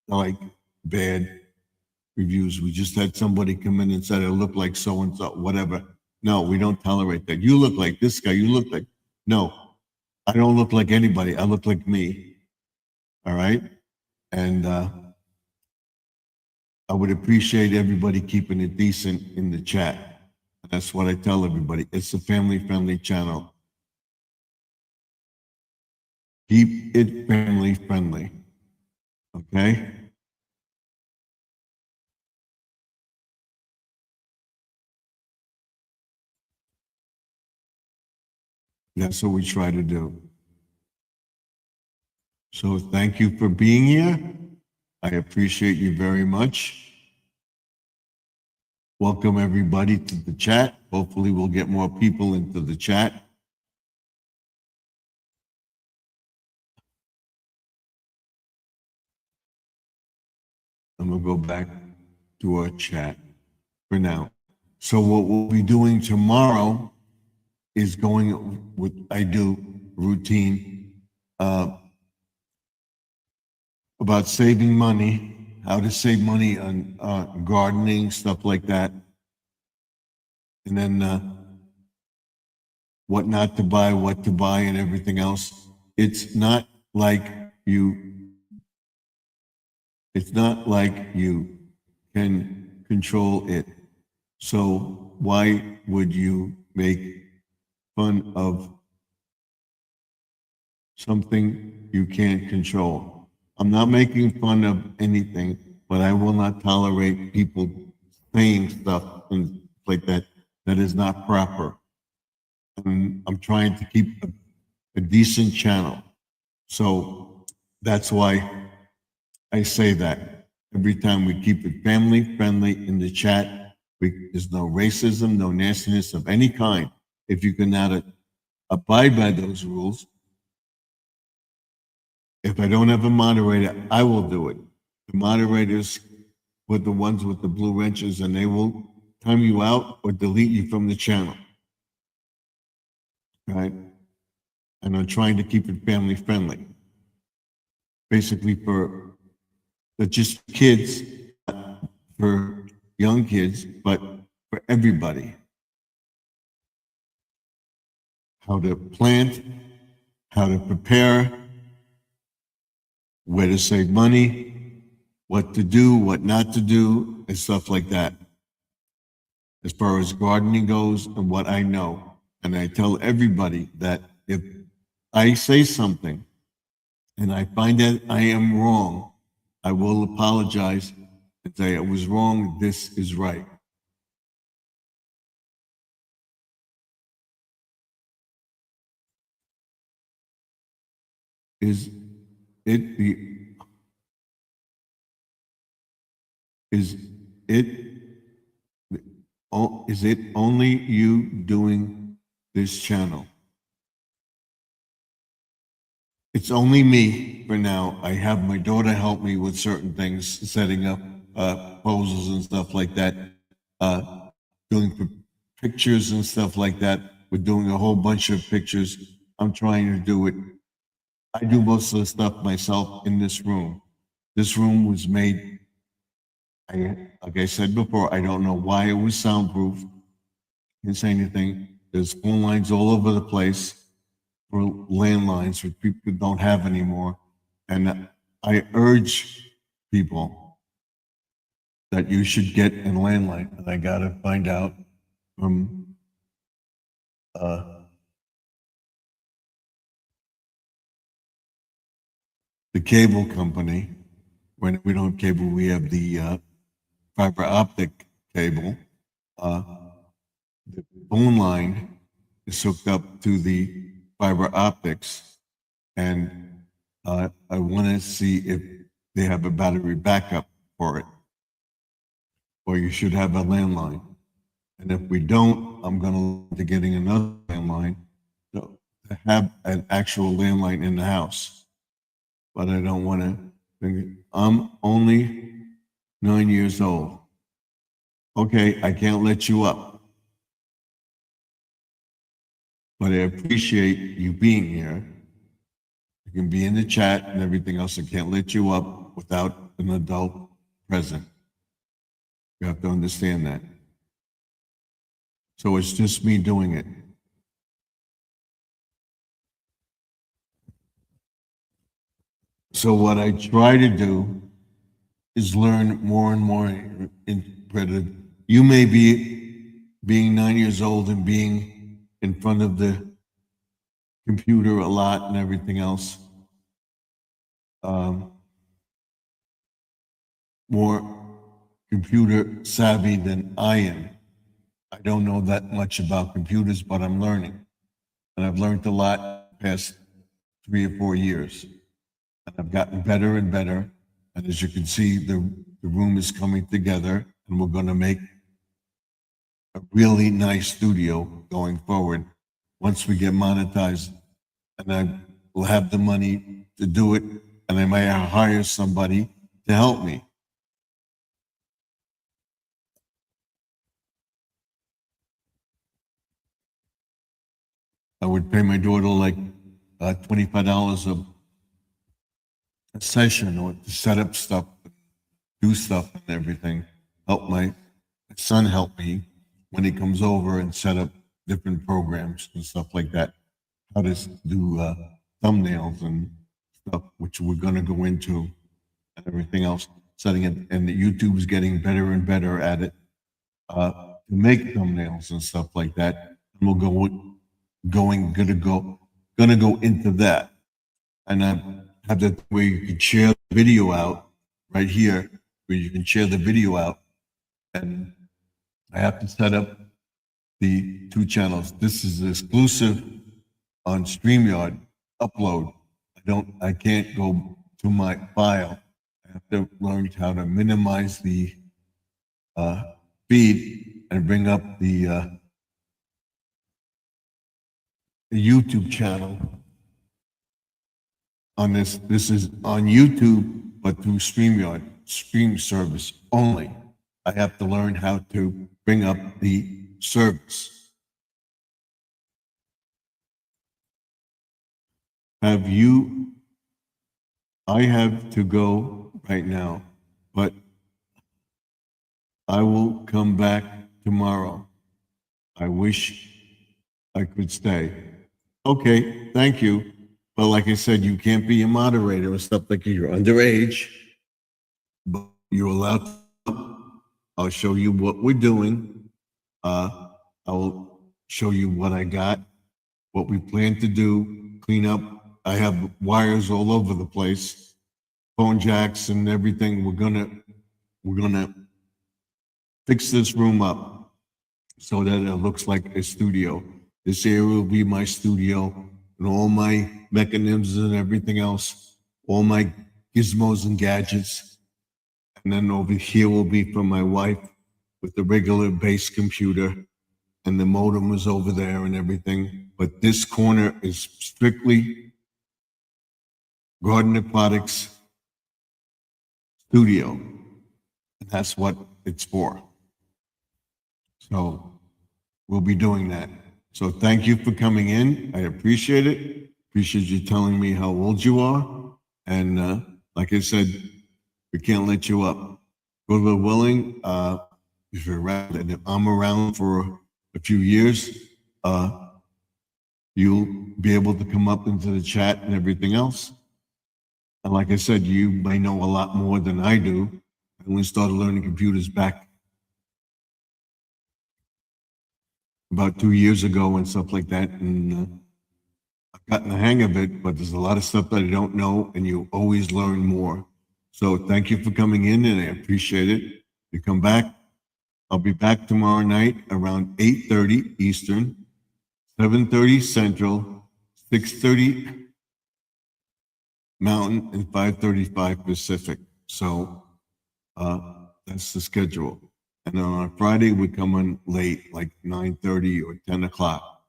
like bad reviews. We just had somebody come in and said, I look like so-and-so, whatever. No, we don't tolerate that. You look like this guy, you look like, no, I don't look like anybody. I look like me. All right. And I would appreciate everybody keeping it decent in the chat. That's what I tell everybody. It's a family-friendly channel. Keep it family-friendly. Okay? That's what we try to do. So thank you for being here. I appreciate you very much. Welcome everybody to the chat. Hopefully we'll get more people into the chat. I'm gonna go back to our chat for now. So what we'll be doing tomorrow is going what I do routine about saving money, how to save money on gardening, stuff like that. And then what not to buy, what to buy, and everything else. It's not like you can control it. So why would you make fun of something you can't control? I'm not making fun of anything, but I will not tolerate people saying stuff and like that that is not proper. And I'm trying to keep a decent channel. So that's why I say that. Every time we keep it family friendly in the chat, there's no racism, no nastiness of any kind. If you cannot abide by those rules, if I don't have a moderator, I will do it. The moderators were the ones with the blue wrenches, and they will time you out or delete you from the channel. Right? And I'm trying to keep it family friendly. Basically for just kids, not for young kids, but for everybody. How to plant, how to prepare, where to save money, what to do, what not to do, and stuff like that. As far as gardening goes and what I know. And I tell everybody that if I say something and I find that I am wrong, I will apologize and say I was wrong, this is right. Is it only you doing this channel? It's only me for now. I have my daughter help me with certain things, setting up poses and stuff like that, doing pictures and stuff like that. We're doing a whole bunch of pictures. I'm trying to do it. I do most of the stuff myself in this room. This room was made, like I said before, I don't know why it was soundproof. Didn't say anything. There's phone lines all over the place for landlines, which people don't have anymore. And I urge people that you should get a landline. And I got to find out from the cable company. When we don't have cable, we have the fiber optic cable. The phone line is hooked up to the fiber optics, and I want to see if they have a battery backup for it, or you should have a landline. And if we don't, I'm going to look into getting another landline to have an actual landline in the house. But I don't want to. I'm only 9 years old. Okay, I can't let you up. But I appreciate you being here. You can be in the chat and everything else. I can't let you up without an adult present. You have to understand that. So it's just me doing it. So what I try to do is learn more and more. You may be being 9 years old and being in front of the computer a lot and everything else. More computer savvy than I am. I don't know that much about computers, but I'm learning. And I've learned a lot the past 3 or 4 years. And I've gotten better and better. And as you can see, the room is coming together, and we're going to make a really nice studio going forward once we get monetized. And I will have the money to do it, and I might hire somebody to help me. I would pay my daughter like $25 a session, or to set up stuff, do stuff and everything. Help my son help me when he comes over and set up different programs and stuff like that. How to do thumbnails and stuff, which we're going to go into, and everything else. Setting it, and the YouTube's getting better and better at it to make thumbnails and stuff like that. And we'll gonna go into that, and I have that where you can share the video out right here, where you can share the video out, and I have to set up the 2 channels. This is exclusive on StreamYard upload. I can't go to my file. I have to learn how to minimize the feed and bring up the YouTube channel on this. This is on YouTube, but through StreamYard, stream service only. I have to learn how to bring up the service. I have to go right now, but I will come back tomorrow. I wish I could stay. Okay, thank you. But like I said, you can't be a moderator and stuff like that. You're underage, but you're allowed to. I'll show you what we're doing. I'll show you what I got, what we plan to do, clean up. I have wires all over the place, phone jacks and everything. We're gonna fix this room up so that it looks like a studio. This area will be my studio, and all my mechanisms and everything else, all my gizmos and gadgets. And then over here will be for my wife with the regular base computer, and the modem is over there and everything. But this corner is strictly Garden Aquatics Studio. And that's what it's for. So we'll be doing that. So thank you for coming in. I appreciate it. Appreciate you telling me how old you are. And like I said, we can't let you up. God willing, if you're around, and if I'm around for a few years, you'll be able to come up into the chat and everything else. And like I said, you may know a lot more than I do. I only started learning computers back about 2 years ago and stuff like that. And I've gotten the hang of it, but there's a lot of stuff that I don't know, and you always learn more. So thank you for coming in, and I appreciate it. You come back. I'll be back tomorrow night around 8:30 Eastern, 7:30 Central, 6:30 Mountain, and 5:35 Pacific. So that's the schedule. And then on Friday, we come in late, like 9:30 or 10 o'clock,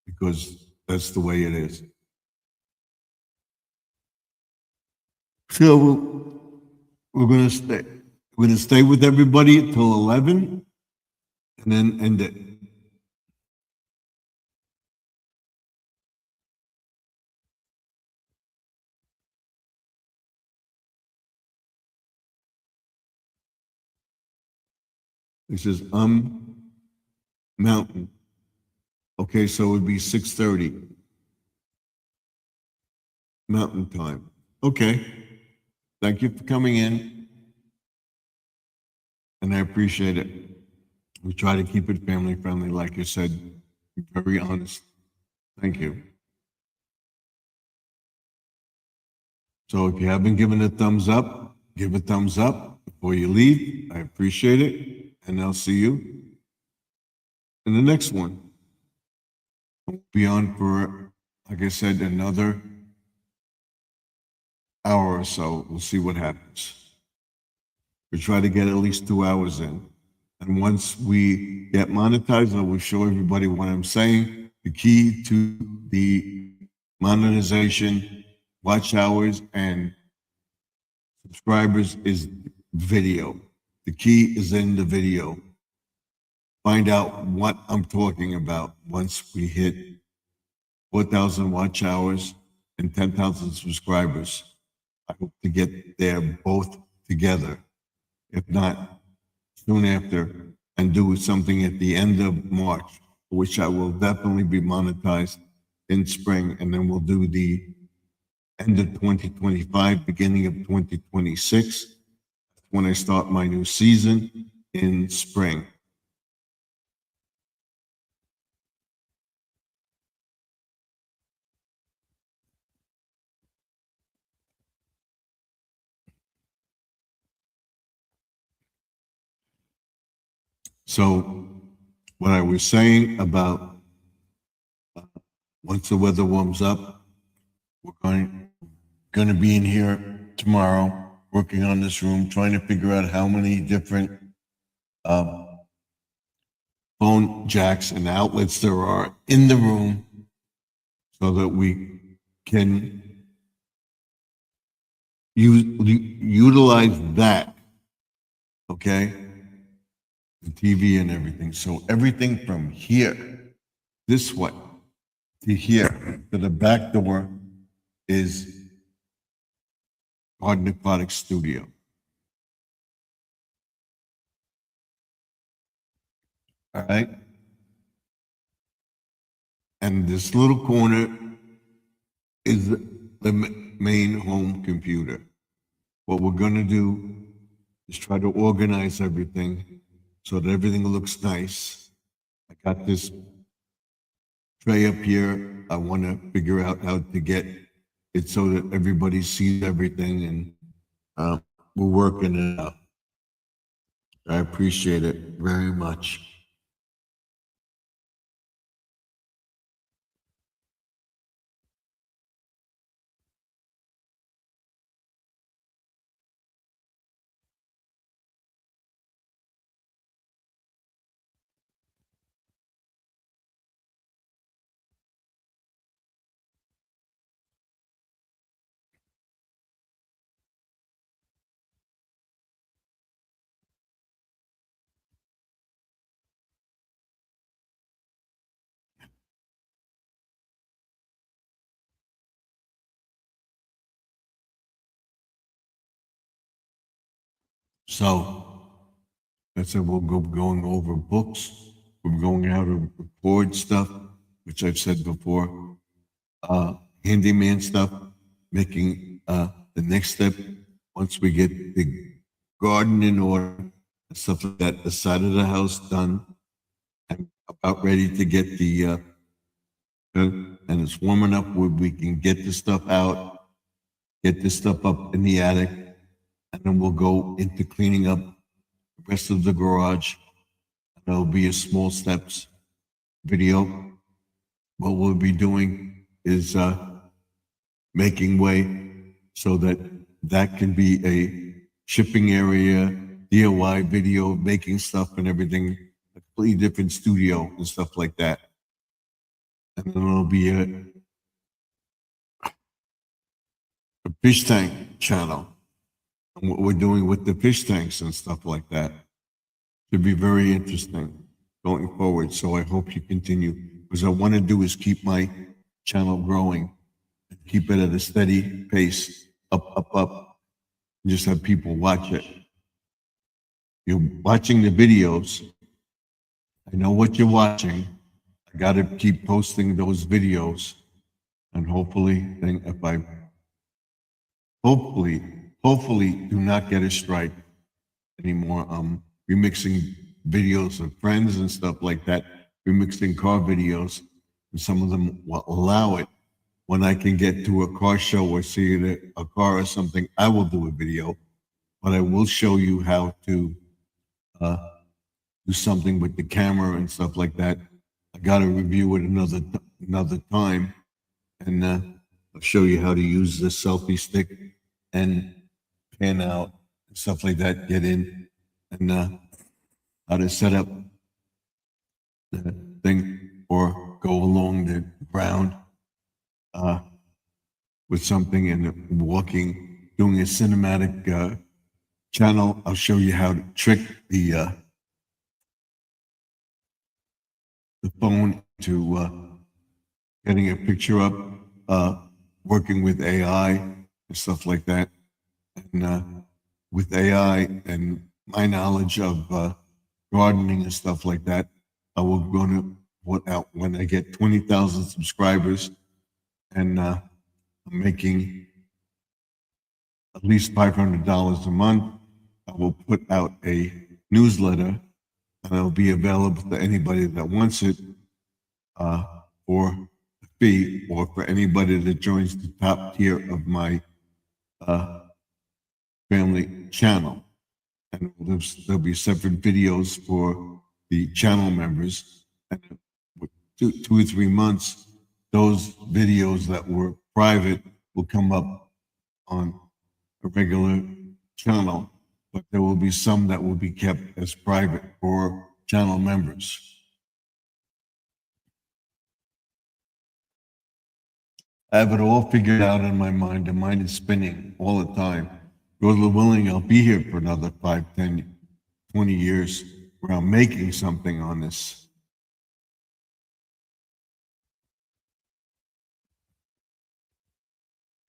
because that's the way it is. So we're gonna stay. We're gonna stay with everybody till 11, and then end it. It says Mountain. Okay, so it would be 6:30 Mountain time. Okay. Thank you for coming in, and I appreciate it. We try to keep it family friendly, like you said. Very honest. Thank you. So if you haven't given a thumbs up, give a thumbs up before you leave. I appreciate it, and I'll see you in the next one. We'll be on for, like I said, another hour or so. We'll see what happens. We try to get at least 2 hours in. And once we get monetized, I will show everybody what I'm saying. The key to the monetization, watch hours, and subscribers is video. The key is in the video. Find out what I'm talking about once we hit 4,000 watch hours and 10,000 subscribers. I hope to get there both together. If not, soon after, and do something at the end of March, which I will definitely be monetized in spring, and then we'll do the end of 2025, beginning of 2026, when I start my new season in spring. So what I was saying about once the weather warms up, we're going to be in here tomorrow working on this room, trying to figure out how many different phone jacks and outlets there are in the room so that we can utilize that, okay? The TV and everything. So everything from here, this way, to here, to the back door is Garden Aquatic Studio. All right? And this little corner is the main home computer. What we're going to do is try to organize everything so that everything looks nice. I got this tray up here. I want to figure out how to get it so that everybody sees everything, and we're working it out. I appreciate it very much. So, I said we'll go going over books. We're going how to record stuff, which I've said before. Handyman stuff, making the next step once we get the garden in order, and stuff like that, the side of the house done. I'm about ready to get the and it's warm enough where we can get the stuff out, get this stuff up in the attic, and then we'll go into cleaning up the rest of the garage. There'll be a small steps video. What we'll be doing is making way so that that can be a shipping area, DIY video, making stuff and everything, a completely different studio and stuff like that. And then there'll be a fish tank channel. And what we're doing with the fish tanks and stuff like that should be very interesting going forward. So I hope you continue, because I want to do is keep my channel growing and keep it at a steady pace, up, and just have people watch it. You're watching the videos. I know what you're watching. I got to keep posting those videos, and hopefully, if I hopefully do not get a strike anymore. Remixing videos of friends and stuff like that, remixing car videos, and some of them will allow it. When I can get to a car show or see a car or something, I will do a video, but I will show you how to do something with the camera and stuff like that. I got to review it another time, and I'll show you how to use the selfie stick and pan out and stuff like that. Get in and how to set up the thing or go along the ground with something and walking, doing a cinematic channel. I'll show you how to trick the phone to getting a picture up, working with AI and stuff like that. And with AI and my knowledge of gardening and stuff like that, I will go to put out when I get 20,000 subscribers, and I'm making at least $500 a month. I will put out a newsletter, and it'll be available to anybody that wants it for a fee, or for anybody that joins the top tier of my family channel. And there'll be separate videos for the channel members. And with 2 or 3 months, those videos that were private will come up on a regular channel, but there will be some that will be kept as private for channel members. I have it all figured out in my mind. The mind is spinning all the time. God willing, I'll be here for another 5, 10, 20 years where I'm making something on this.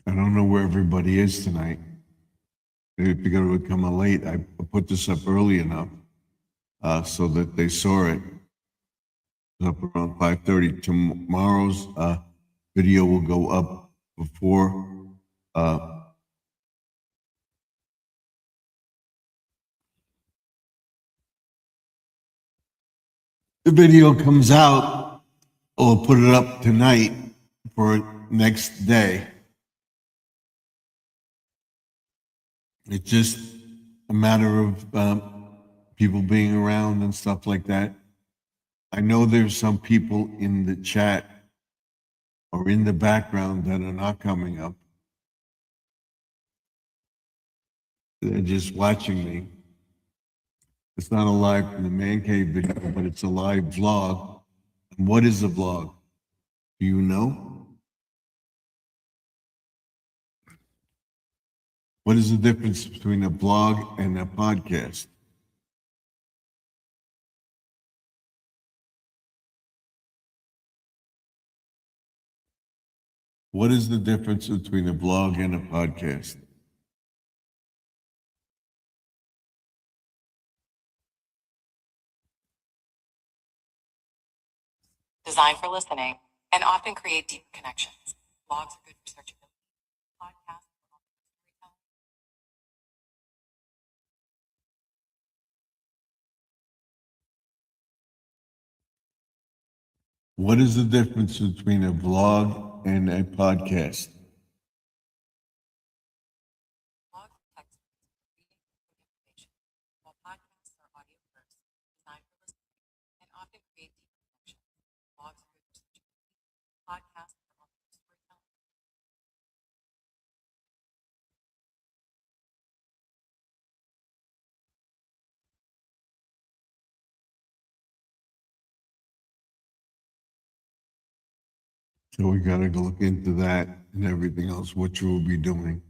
I don't know where everybody is tonight. If you're going to come late, I put this up early enough so that they saw it. It's up around 5:30. Tomorrow's video will go up before the video comes out. I'll put it up tonight for next day. It's just a matter of people being around and stuff like that. I know there's some people in the chat or in the background that are not coming up. They're just watching me. It's not a live from the man cave video, but it's a live vlog. And what is a vlog? Do you know? What is the difference between a blog and a podcast? What is the difference between a blog and a podcast? Designed for listening and often create deep connections. Blogs are good for searchability. Podcasts are often for storytelling. What is the difference between a vlog and a podcast? Blogs are text reading information, while podcasts are audio first, designed for listening, and often create deeper connections. Blogs are good for searchability. Podcasts are often for storytelling. So we gotta go look into that and everything else, what you will be doing.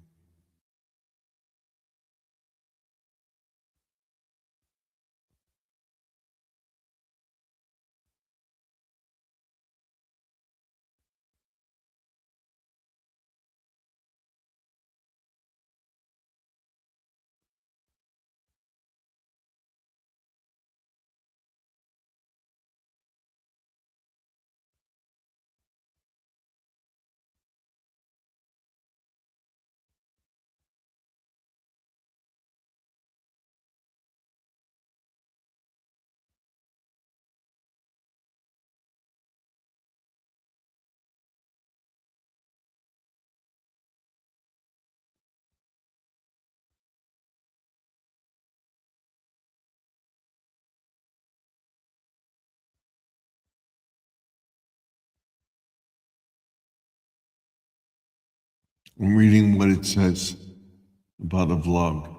I'm reading what it says about a vlog.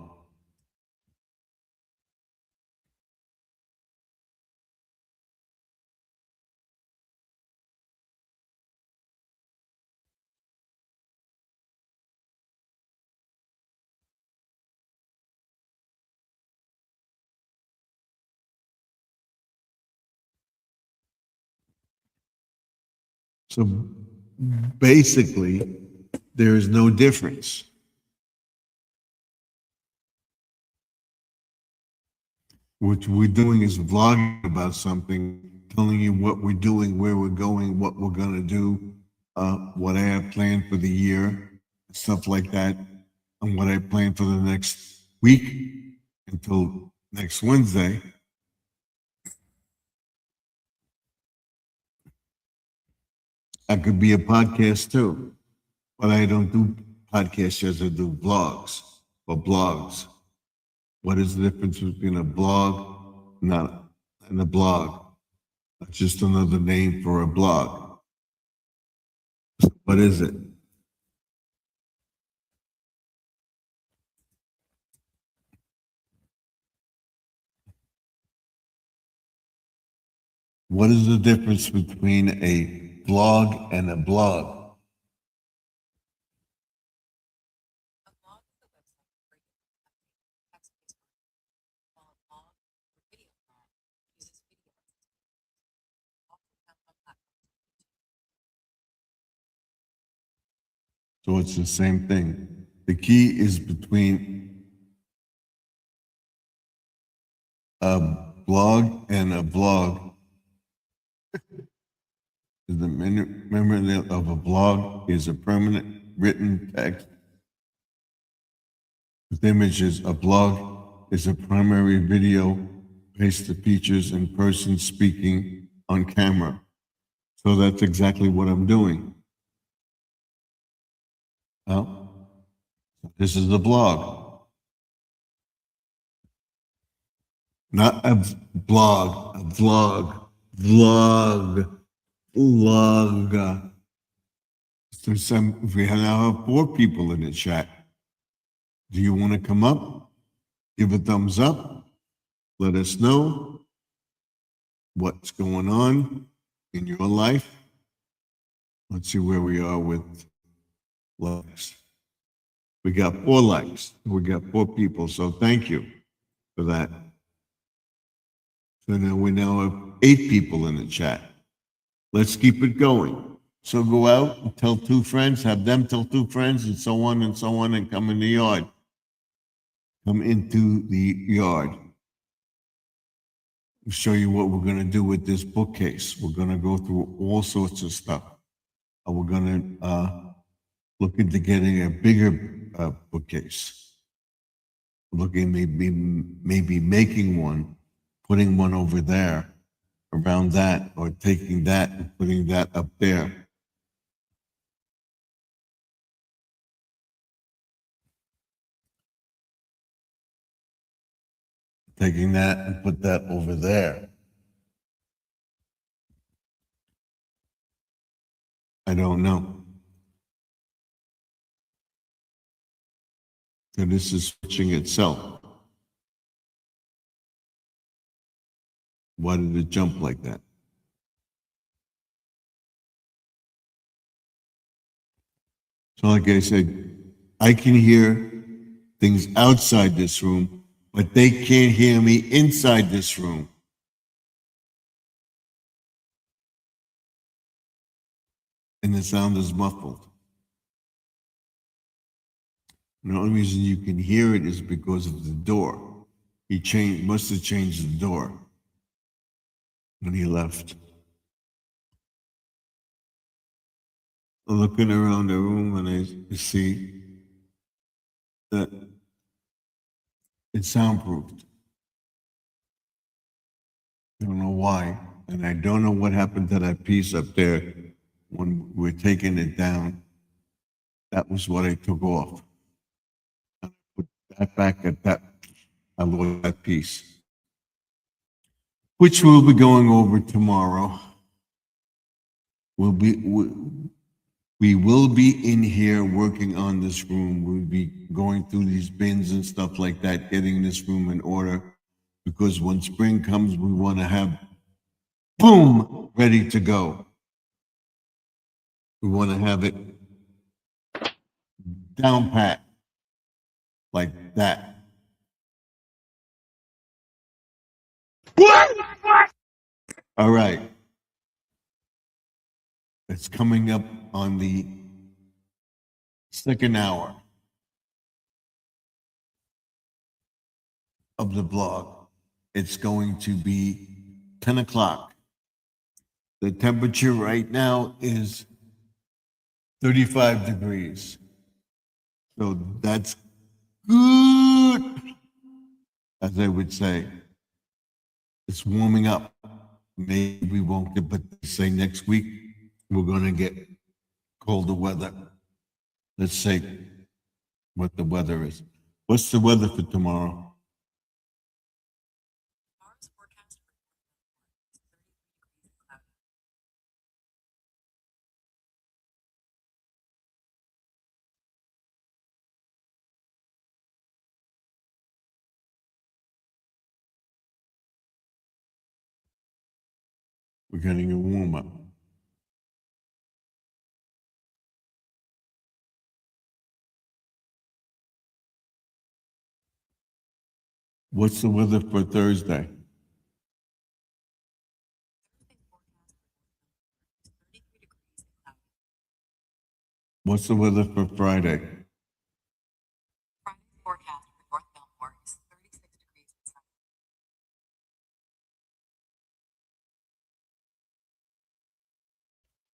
So basically, there is no difference. What we're doing is vlogging about something, telling you what we're doing, where we're going, what we're gonna do, what I have planned for the year, stuff like that, and what I plan for the next week until next Wednesday. I could be a podcast too, but I don't do podcast shows. I do vlogs or blogs. What is the difference between a blog and a blog? That's just another name for a blog. What is it? What is the difference between a blog and a blog? A blog is a website where you can update text-based content, while a blog or video blog uses video as its main often found on platforms like YouTube. So it's the same thing. The key is between a blog and a blog. The memory of a blog is a permanent written text with images. A blog is a primary video based the features and person speaking on camera. So that's exactly what I'm doing. Well, this is the blog. Not a blog, a vlog, vlog. So if we now have 4 people in the chat, do you want to come up? Give a thumbs up. Let us know what's going on in your life. Let's see where we are with likes. We got 4 likes. We got 4 people. So thank you for that. So now we now have 8 people in the chat. Let's keep it going. So go out and tell 2 friends, have them tell 2 friends, and so on, and come in the yard. Come into the yard. I'll show you what we're going to do with this bookcase. We're going to go through all sorts of stuff. We're going to look into getting a bigger bookcase. Looking maybe making one, putting one over there, around that or taking that and putting that up there. Taking that and put that over there. I don't know. So this is switching itself. Why did it jump like that? So like I said, I can hear things outside this room, but they can't hear me inside this room. And the sound is muffled. And the only reason you can hear it is because of the door. Must have changed the door when he left. I'm looking around the room and I see that it's soundproofed. I don't know why. And I don't know what happened to that piece up there when we're taking it down. That was what I took off. I put that back at that. I lost that piece, which we'll be going over tomorrow. We will be in here working on this room. We'll be going through these bins and stuff like that, getting this room in order. Because when spring comes, we want to have boom, ready to go. We want to have it down pat like that. All right. It's coming up on the second hour of the blog. It's going to be 10 o'clock. The temperature right now is 35 degrees. So that's good, as I would say. It's warming up. Maybe we won't get, but they say next week we're going to get colder weather. Let's say what the weather is. What's the weather for tomorrow? Tomorrow's forecast for is 33 degrees and cloudy. We're getting a warm up. What's the weather for Thursday? Thursday's forecast is 33 degrees and cloudy. What's the weather for Friday? Friday's forecast for North Belmore is 36 degrees and sunny.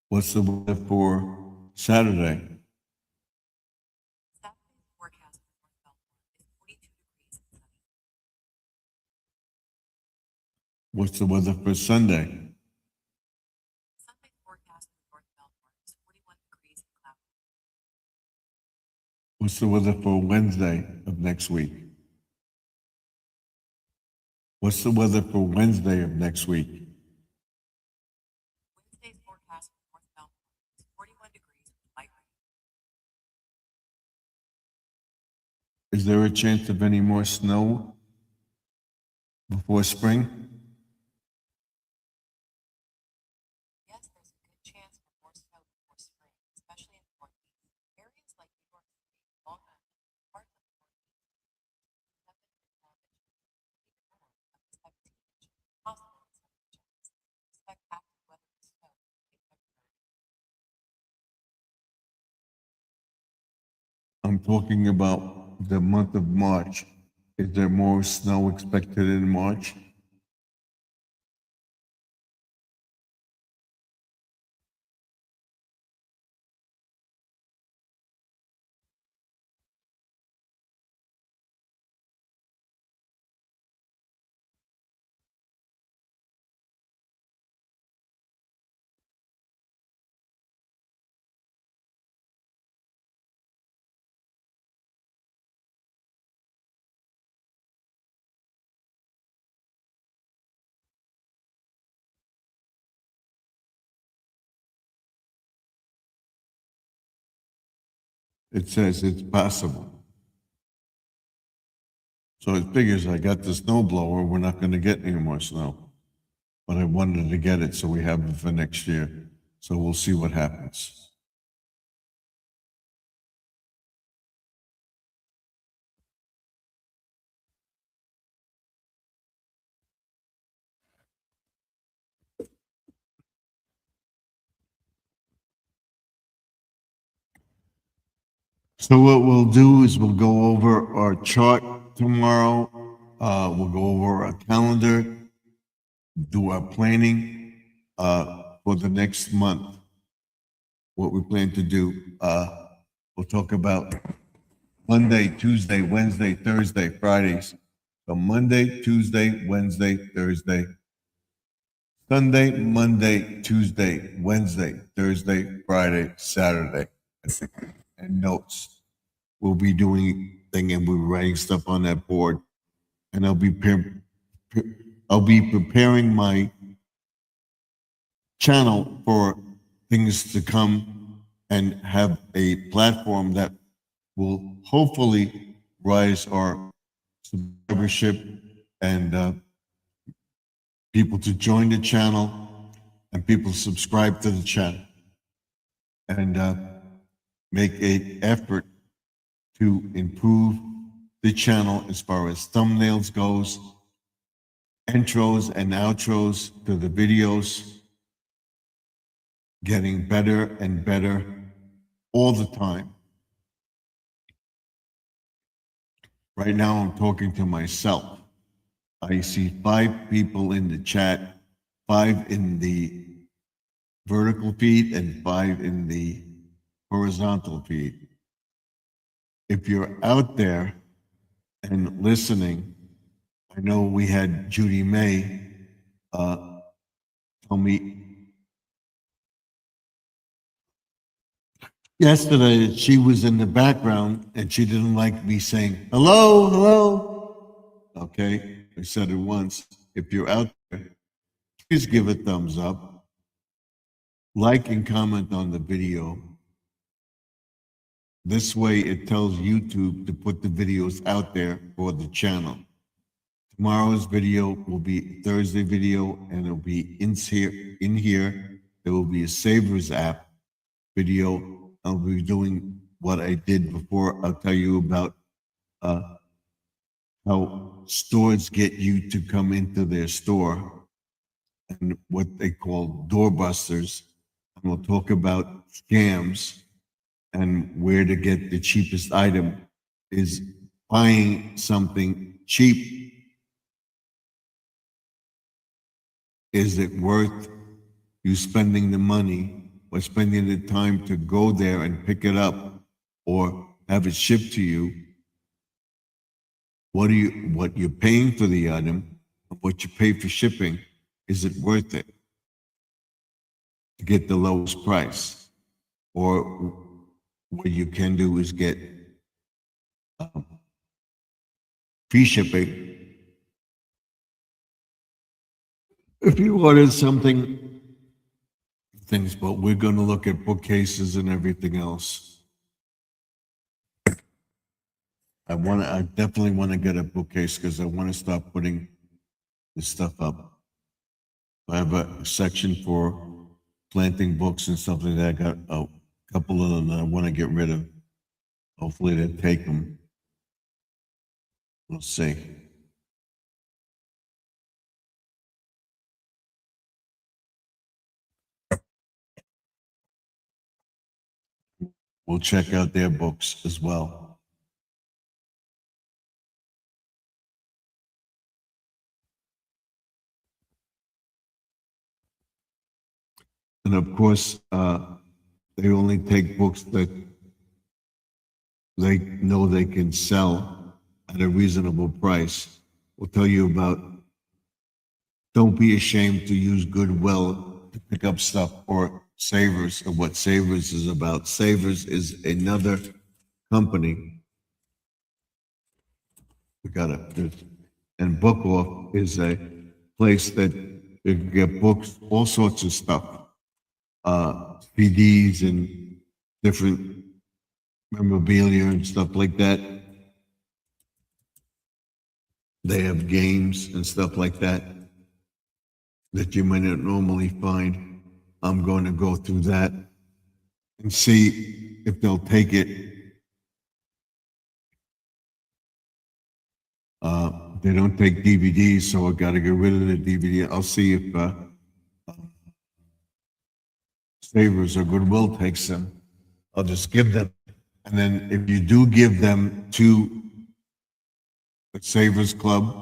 What's the weather for Saturday? Saturday's forecast for North Belmore is 42 degrees and sunny. What's the weather for Sunday? Sunday's forecast for North Belmore is 41 degrees and cloudy. What's the weather for Wednesday of next week? What's the weather for Wednesday of next week? Wednesday's forecast for North Belmore is 41 degrees with light rain. Is there a chance of any more snow before spring? Yes, there's a good chance for more snow before spring, especially in the Northeast. Areas like New York City, Long Island, parts of the Northeast, 7 and 12 inches, even more, up to 17 inches, possible in some regions. Expect active weather with snow in late February. I'm talking about the month of March. Is there more snow expected in March? it says it's possible. So it figures I got the snow blower, we're not gonna get any more snow. But I wanted to get it so we have it for next year. So we'll see what happens. So what we'll do is we'll go over our chart tomorrow. We'll go over our calendar, do our planning for the next month. What we plan to do. We'll talk about Monday, Tuesday, Wednesday, Thursday, Fridays. So Monday, Tuesday, Wednesday, Thursday. Sunday, Monday, Tuesday, Wednesday, Thursday, Friday, Saturday. And notes. We'll be doing thing and we're writing stuff on that board. And I'll be preparing my channel for things to come and have a platform that will hopefully rise our subscribership and people to join the channel and people subscribe to the channel and make an effort to improve the channel as far as thumbnails goes, intros and outros to the videos, getting better and better all the time. Right now I'm talking to myself. I see 5 people in the chat, 5 in the vertical feed and 5 in the horizontal feed. If you're out there and listening, I know we had Judy May tell me yesterday that she was in the background and she didn't like me saying, hello, hello. Okay, I said it once. If you're out there, please give a thumbs up, like and comment on the video. This way it tells YouTube to put the videos out there for the channel. Tomorrow's video will be Thursday video and it'll be in here. There will be a Savers app video. I'll be doing what I did before. I'll tell you about how stores get you to come into their store and what they call doorbusters. And we'll talk about scams and where to get the cheapest item. Is buying something cheap, is it worth you spending the money or spending the time to go there and pick it up or have it shipped to you? What you're paying for the item, what you pay for shipping, is it worth it to get the lowest price? Or what you can do is get free shipping. If you ordered something, things, but we're going to look at bookcases and everything else. I definitely want to get a bookcase because I want to start putting this stuff up. I have a section for planting books and stuff like that. I got a couple of them that I want to get rid of. Hopefully they take them. We'll see. We'll check out their books as well. And of course, they only take books that they know they can sell at a reasonable price. We'll tell you about, don't be ashamed to use Goodwill to pick up stuff, or Savers, and what Savers is about. Savers is another company. And Book Off is a place that you can get books, all sorts of stuff, CDs and different memorabilia and stuff like that. They have games and stuff like that that you might not normally find. I'm going to go through that and see if they'll take it. They don't take DVDs, so I got to get rid of the DVD. I'll see if Savers or Goodwill takes them. I'll just give them. And then if you do give them to the Savers Club,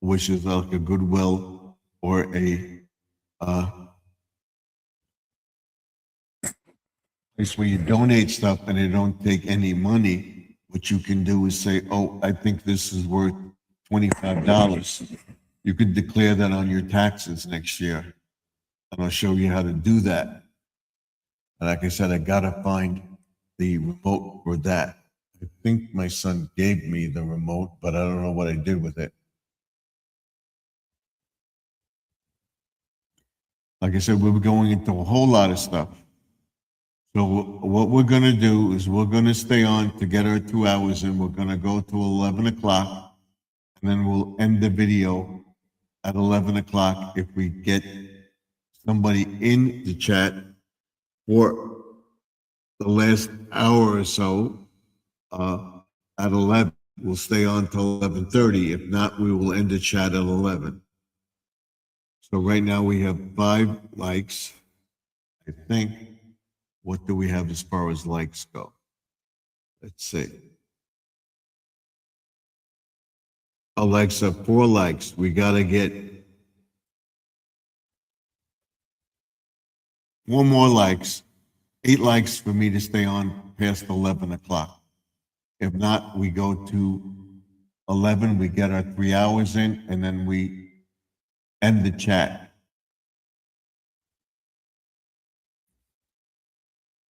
which is like a Goodwill or a place where you donate stuff and they don't take any money, what you can do is say, oh, I think this is worth $25. You could declare that on your taxes next year. And I'll show you how to do that. And like I said, I gotta find the remote for that. I think my son gave me the remote, but I don't know what I did with it. Like I said, we were going into a whole lot of stuff. So what we're gonna do is we're gonna stay on to get our 2 hours in. We're gonna go to 11 o'clock, and then we'll end the video at 11 o'clock if we get somebody in the chat for the last hour or so. At 11, we'll stay on till 11:30. If not, we will end the chat at 11. So right now we have 5 likes, I think. What do we have as far as likes go? Let's see. Alexa, 4 likes. We got to get 4 more likes, 8 likes for me to stay on past 11 o'clock. If not, we go to 11, we get our 3 hours in, and then we end the chat.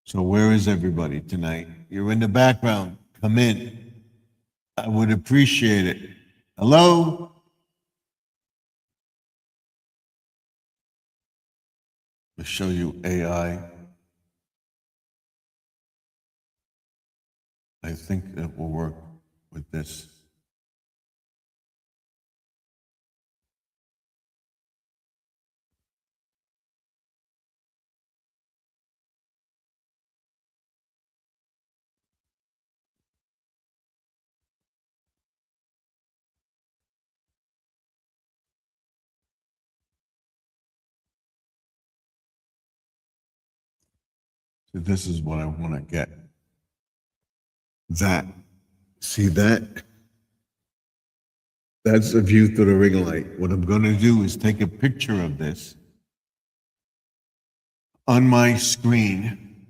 So where is everybody tonight? You're in the background. Come in. I would appreciate it. Hello? I'll show you AI. I think that will work with this. So this is what I want to get. That. See that? That's a view through the ring light. What I'm going to do is take a picture of this on my screen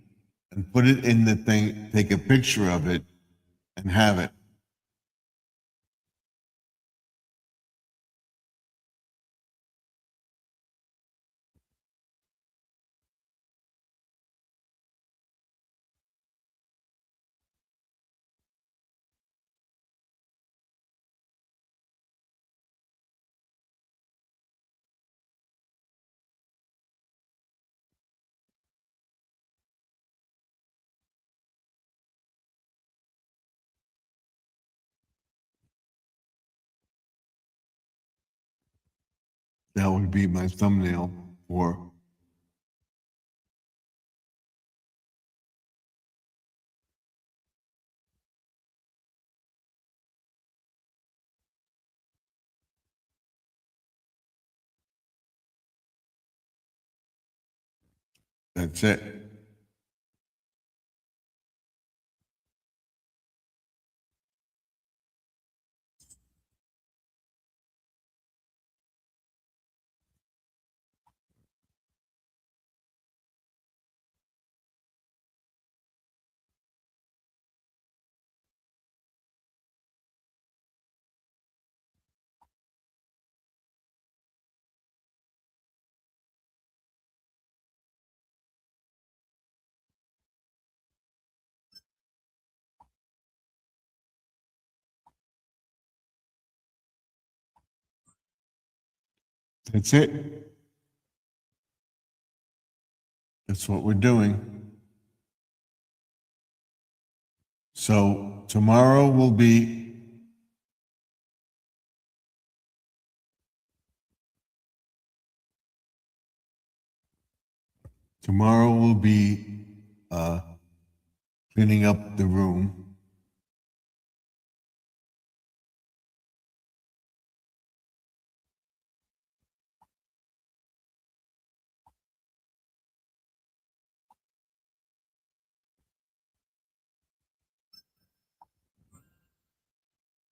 and put it in the thing, take a picture of it and have it. That would be my thumbnail for that's it. That's it. That's what we're doing. So tomorrow will be uh, cleaning up the room.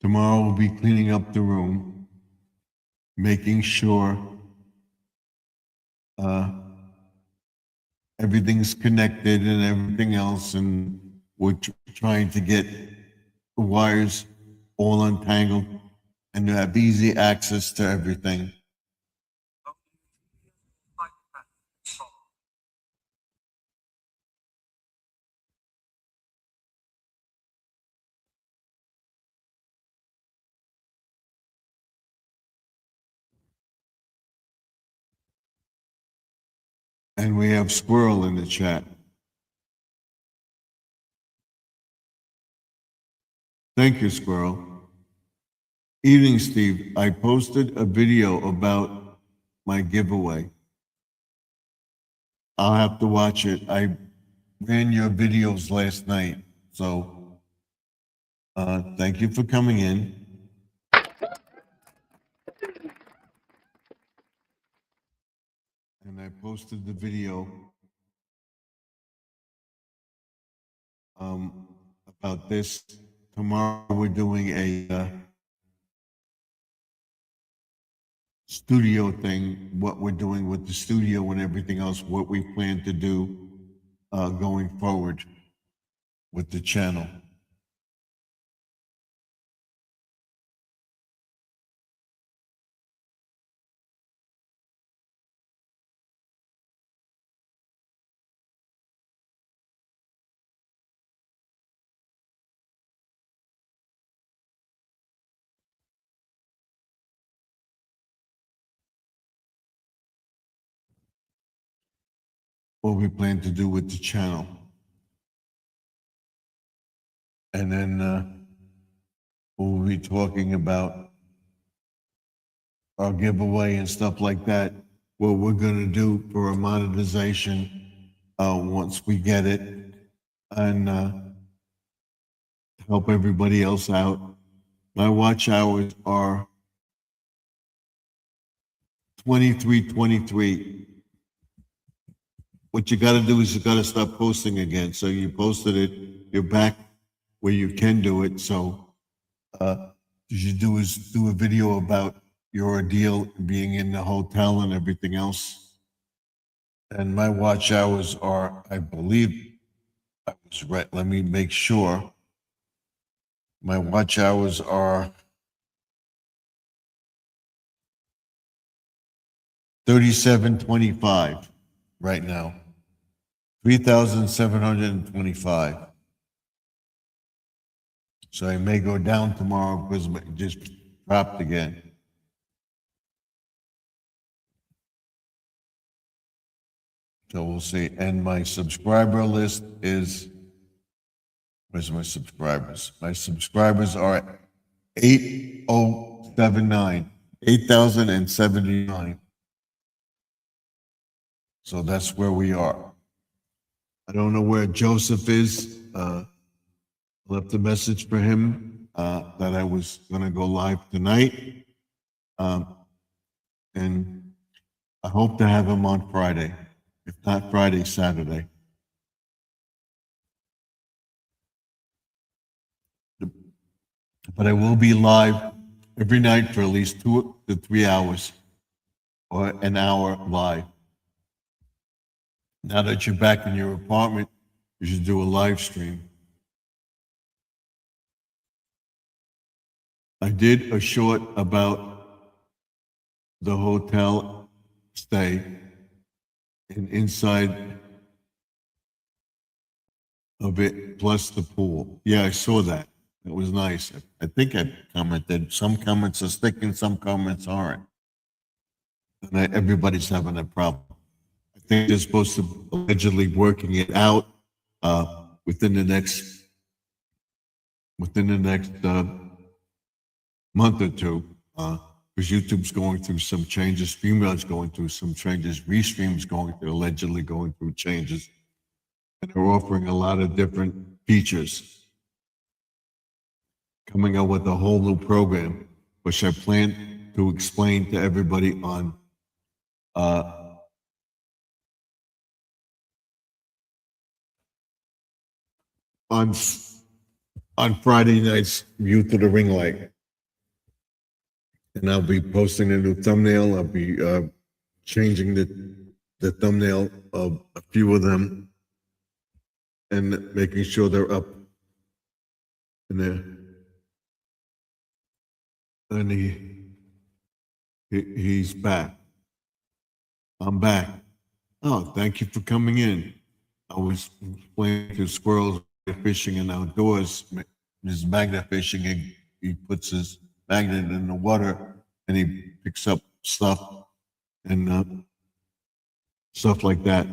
Tomorrow we'll be cleaning up the room, making sure everything's connected and everything else, and we're trying to get the wires all untangled and to have easy access to everything. And we have Squirrel in the chat. Thank you, Squirrel. Evening, Steve. I posted a video about my giveaway. I'll have to watch it. I ran your videos last night, so thank you for coming in. And I posted the video about this. Tomorrow we're doing a studio thing, what we're doing with the studio and everything else, what we plan to do going forward with the channel. What we plan to do with the channel. And then we'll be talking about our giveaway and stuff like that, what we're going to do for a monetization once we get it, and help everybody else out. My watch hours are 23:23. What you got to do is you got to stop posting again. So you posted it, you're back where you can do it. So what you should do is do a video about your ordeal being in the hotel and everything else. And my watch hours are, I believe, I was right. Let me make sure. My watch hours are 37:25 right now. 3,725. So I may go down tomorrow because it just dropped again. So we'll see. And my subscriber list is, where's my subscribers? My subscribers are 8,079. So that's where we are. I don't know where Joseph is. Left a message for him that I was going to go live tonight. And I hope to have him on Friday. If not Friday, Saturday. But I will be live every night for at least 2 to 3 hours or an hour live. Now that you're back in your apartment, you should do a live stream. I did a short about the hotel stay and inside of it, plus the pool. Yeah, I saw that. It was nice. I think I commented. Some comments are sticking, some comments aren't. And everybody's having a problem. I think they're supposed to allegedly working it out within the next within the next month or two, because YouTube's going through some changes, Streamyard's going through some changes, Restream's allegedly going through changes, and they're offering a lot of different features, coming out with a whole new program, which I plan to explain to everybody uh, on on Friday night's View to the Ring Light. And I'll be posting a new thumbnail. I'll be changing the thumbnail of a few of them and making sure they're up in there. And he's back. I'm back. Oh, thank you for coming in. I was explaining to squirrels fishing and outdoors. His magnet fishing, he puts his magnet in the water and he picks up stuff and stuff like that.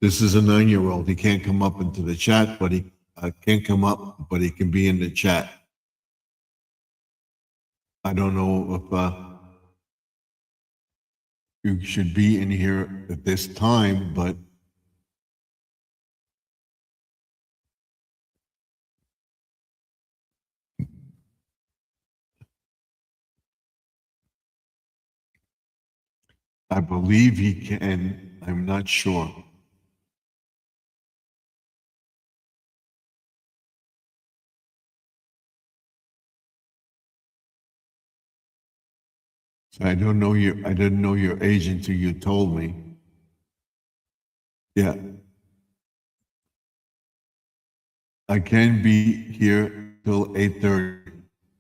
This is a 9-year-old. He can't come up into the chat, but he can't come up, but he can be in the chat. I don't know if you should be in here at this time, but I believe he can. I'm not sure. So I don't know you. I didn't know your age until you told me. Yeah. I can be here till 8:30.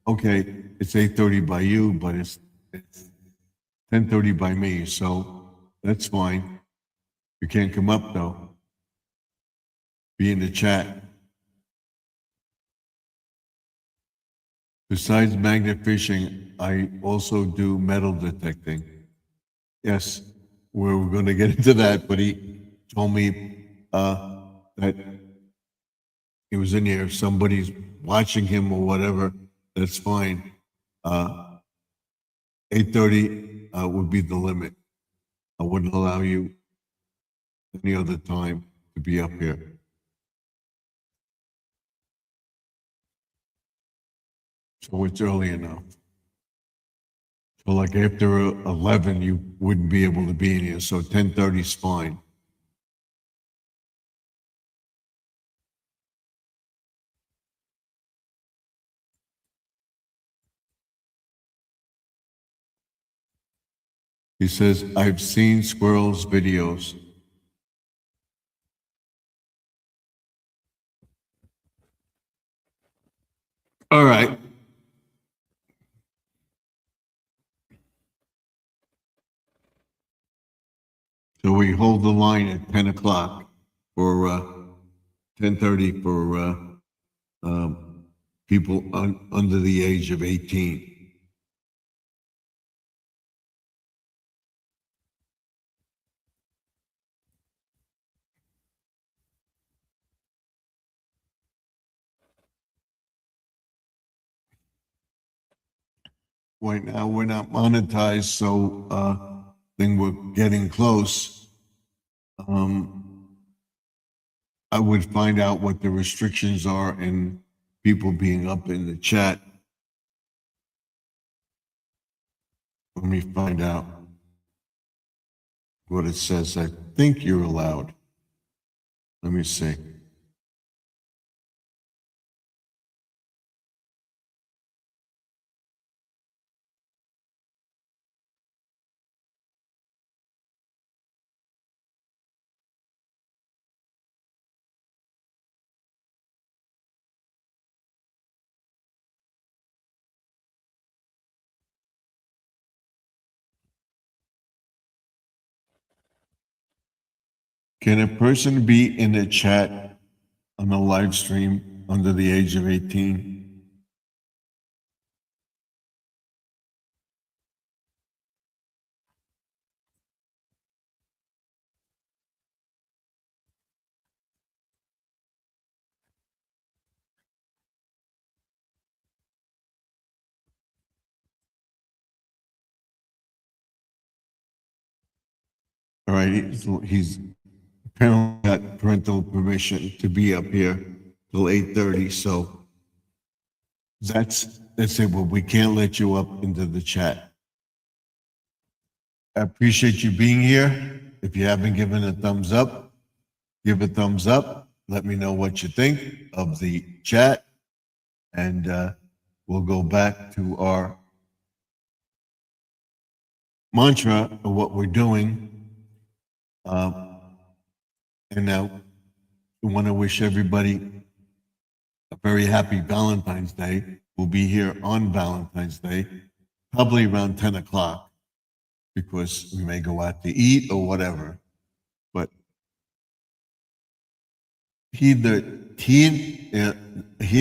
Okay, it's 8:30 by you, but it's 10:30 by me, so that's fine. You can't come up though. Be in the chat. Besides magnet fishing, I also do metal detecting. Yes, we're going to get into that, but he told me that he was in here. If somebody's watching him or whatever, that's fine. 8:30 would be the limit. I wouldn't allow you any other time to be up here. So it's early enough. So like after 11, you wouldn't be able to be in here. So 10:30 is fine. He says, I've seen squirrels videos. All right. So we hold the line at 10 o'clock for 10:30 for people under the age of 18. Right now, we're not monetized, so then we're getting close. I would find out what the restrictions are and people being up in the chat. Let me find out what it says. I think you're allowed. Let me see. Can a person be in the chat on a live stream under the age of 18? All right, he's apparently got parental permission to be up here till 8:30, so that's it. Well, we can't let you up into the chat. I appreciate you being here. If you haven't given a thumbs up, give a thumbs up. Let me know what you think of the chat, and we'll go back to our mantra of what we're doing. And now I want to wish everybody a very happy Valentine's Day. We'll be here on Valentine's Day, probably around 10 o'clock, because we may go out to eat or whatever. But here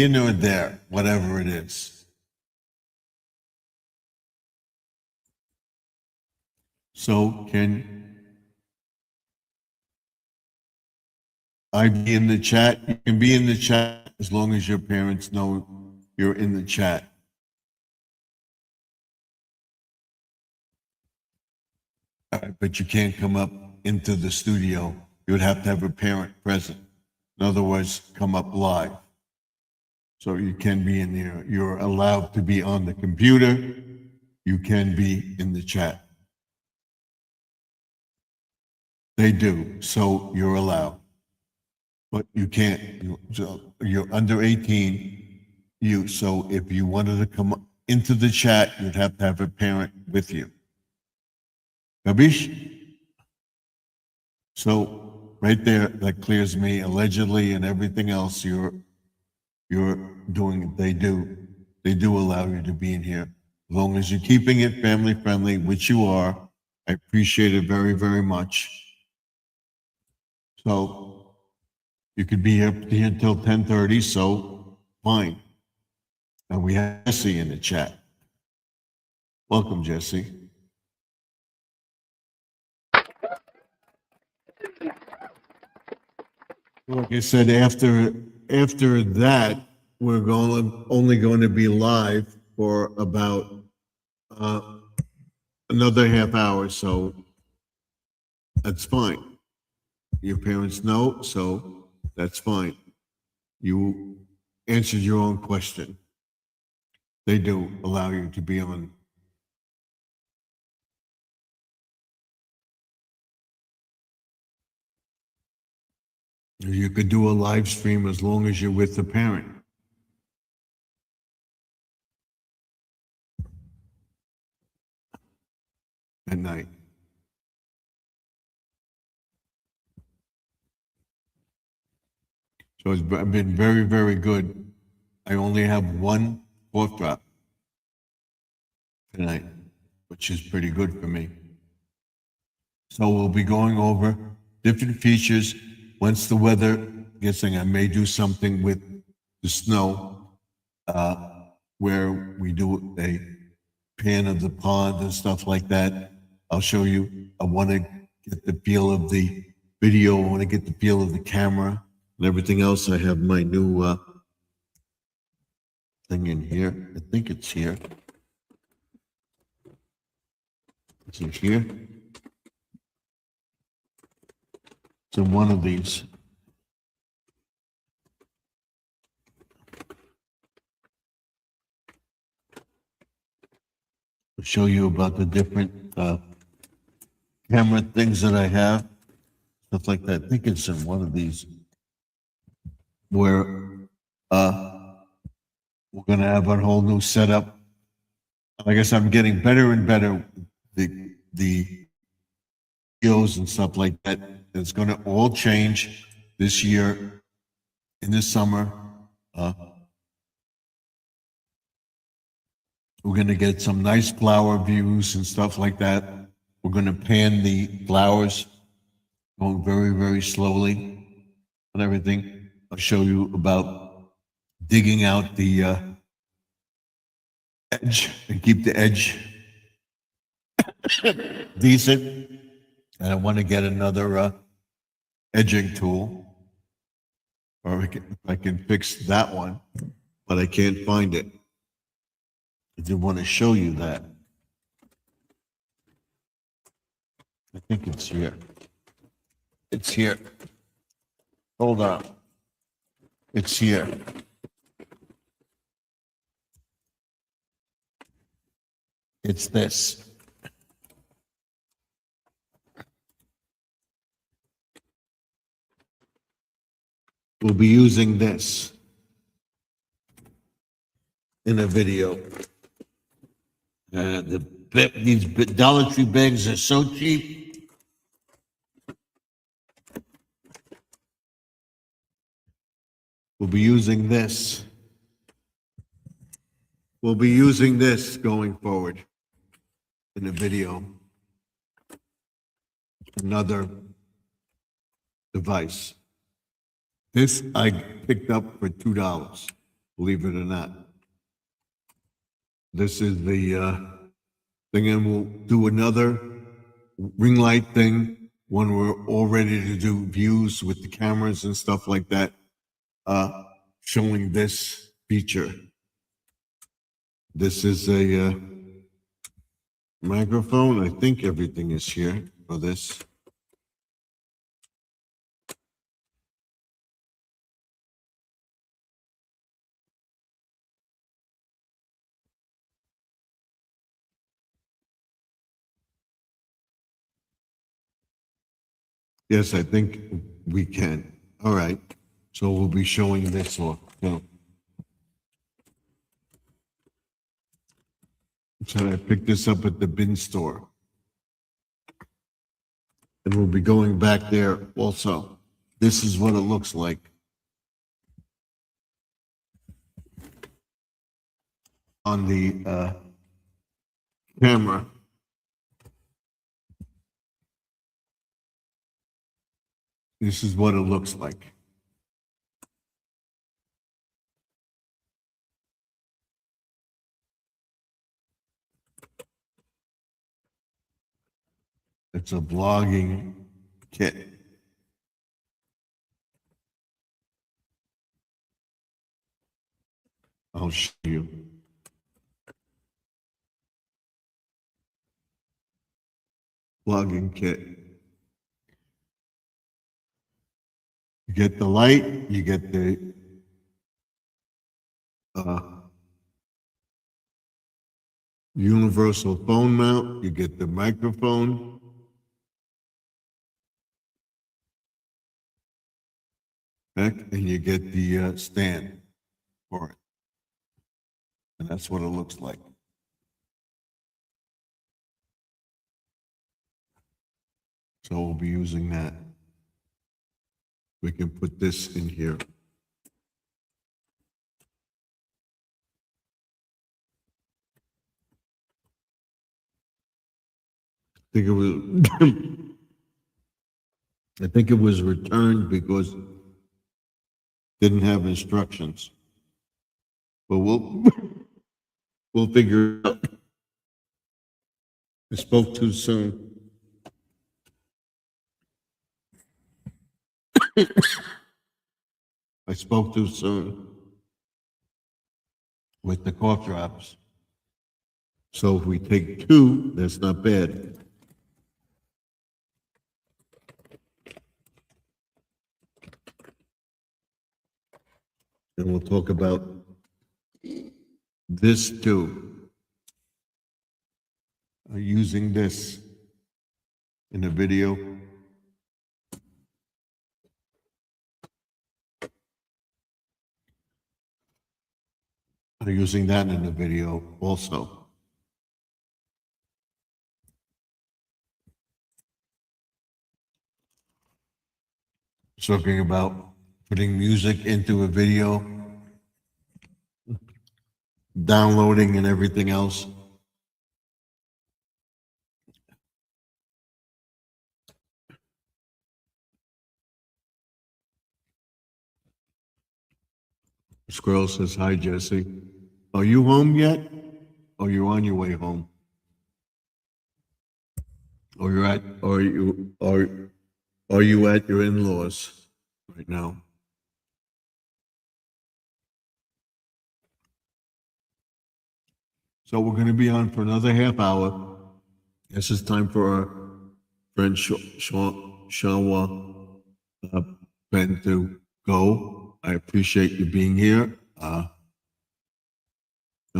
nor there, whatever it is. So can I be in the chat? You can be in the chat as long as your parents know you're in the chat. But you can't come up into the studio. You would have to have a parent present. In other words, come up live. So you can be in there. You're allowed to be on the computer. You can be in the chat. They do, so you're allowed. But you can't, you're under 18, so if you wanted to come into the chat, you'd have to have a parent with you. Gabish? So right there, that clears me, allegedly, and everything else you're doing, they do allow you to be in here. As long as you're keeping it family friendly, which you are, I appreciate it very, very much. So you could be here until 10:30, so fine. And we have Jesse in the chat. Welcome, Jesse. Like I said, after that, we're only going to be live for about another half hour, so that's fine. Your parents know, so that's fine. You answered your own question. They do allow you to be on. You could do a live stream as long as you're with the parent. At night. So it's been very, very good. I only have one fourth drop tonight, which is pretty good for me. So we'll be going over different features. Once the weather gets in, I may do something with the snow, where we do a pan of the pond and stuff like that. I'll show you. I want to get the feel of the video. I want to get the feel of the camera and everything else. I have my new thing in here. I think it's here. Is it here? It's in one of these. I'll show you about the different camera things that I have, stuff like that. I think it's in one of these where we're going to have a whole new setup. I guess I'm getting better and better with the videos and stuff like that. It's going to all change this year in the summer. We're going to get some nice flower views and stuff like that. We're going to pan the flowers, going very, very slowly and everything. I'll show you about digging out the edge and keep the edge decent. And I want to get another edging tool, or if I can fix that one, but I can't find it. I did want to show you that. I think it's here. It's here. Hold on. It's here. It's this. We'll be using this in a video. These Dollar Tree bags are so cheap. We'll be using this. We'll be using this going forward in a video. Another device. This I picked up for $2, believe it or not. This is the thing, and we'll do another ring light thing when we're all ready to do views with the cameras and stuff like that, showing this feature. This is a microphone. I think everything is here for this. Yes, I think we can. All right. So we'll be showing this off. So I picked this up at the bin store. And we'll be going back there also. This is what it looks like. On the camera. This is what it looks like. It's a vlogging kit. I'll show you. Vlogging kit. You get the light, you get the universal phone mount, you get the microphone. And you get the stand for it. And that's what it looks like. So we'll be using that. We can put this in here. I think it was returned because it didn't have instructions. But we'll figure it out. I spoke too soon. I spoke too soon with the cough drops. So if we take two, that's not bad. And we'll talk about this too. Using this in a video. Using that in the video also. Talking about putting music into a video, downloading and everything else. Squirrel says, hi, Jesse. Are you home yet? Or you on your way home? Or are you at your in-laws right now? So we're going to be on for another half hour. This is time for our friend Shawa Ben to go. I appreciate you being here. And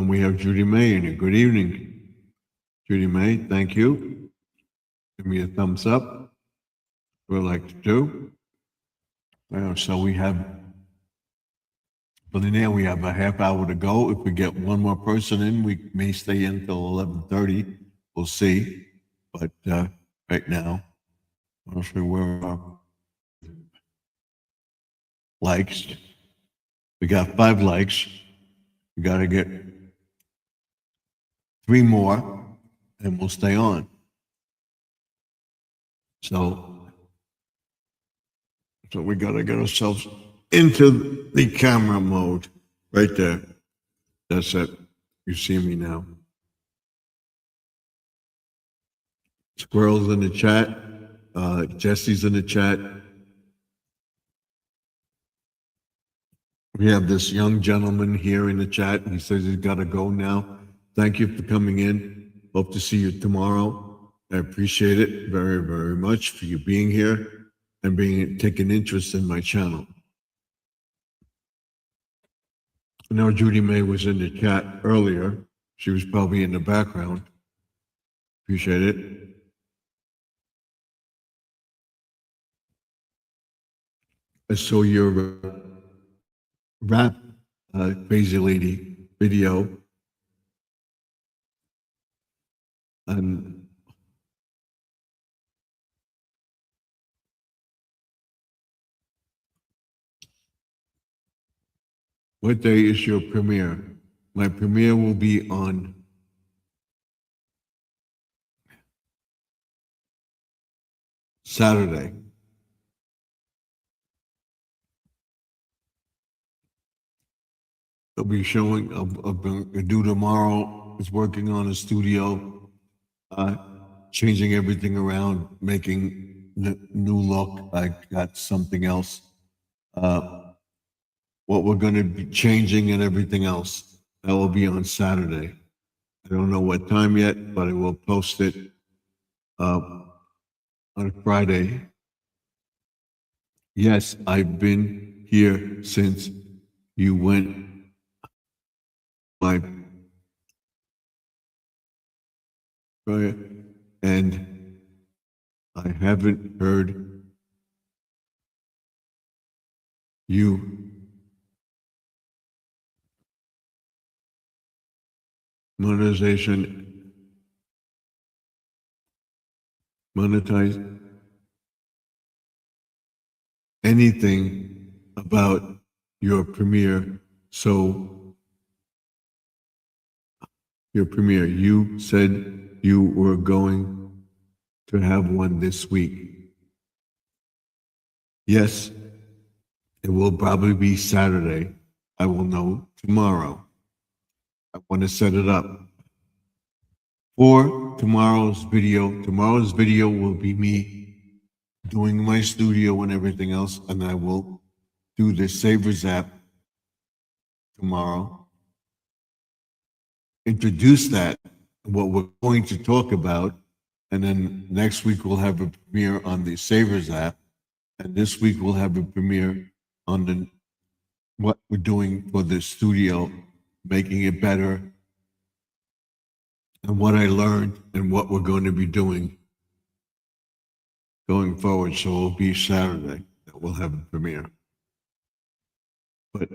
we have Judy May in here. Good evening. Judy May, thank you. Give me a thumbs up. We'd like to do. So we have, for the now, we have a half hour to go. If we get one more person in, we may stay in till 11:30. We'll see. But right now, I'll see where likes. We got 5 likes. We got to get 3 more, and we'll stay on. So we got to get ourselves into the camera mode right there. That's it. You see me now. Squirrel's in the chat. Jesse's in the chat. We have this young gentleman here in the chat. He says he's got to go now. Thank you for coming in. Hope to see you tomorrow. I appreciate it very, very much for you being here and taking interest in my channel. I know Judy May was in the chat earlier. She was probably in the background. Appreciate it. I saw your rap Crazy Lady video. And what day is your premiere? My premiere will be on Saturday. I'll be showing, do tomorrow is working on a studio, changing everything around, making the new look. I got something else. What we're going to be changing and everything else. That will be on Saturday. I don't know what time yet, but I will post it on Friday. Yes, I've been here since you went. And I haven't heard you monetize anything about your premiere. So your premiere, you said you were going to have one this week. Yes, it will probably be Saturday. I will know tomorrow. I want to set it up for tomorrow's video. Tomorrow's video will be me doing my studio and everything else, and I will do the Savers app tomorrow. Introduce that, what we're going to talk about, and then next week we'll have a premiere on the Savers app, and this week we'll have a premiere on what we're doing for the studio, making it better, and what I learned and what we're going to be doing going forward. So it'll be Saturday that we'll have a premiere. But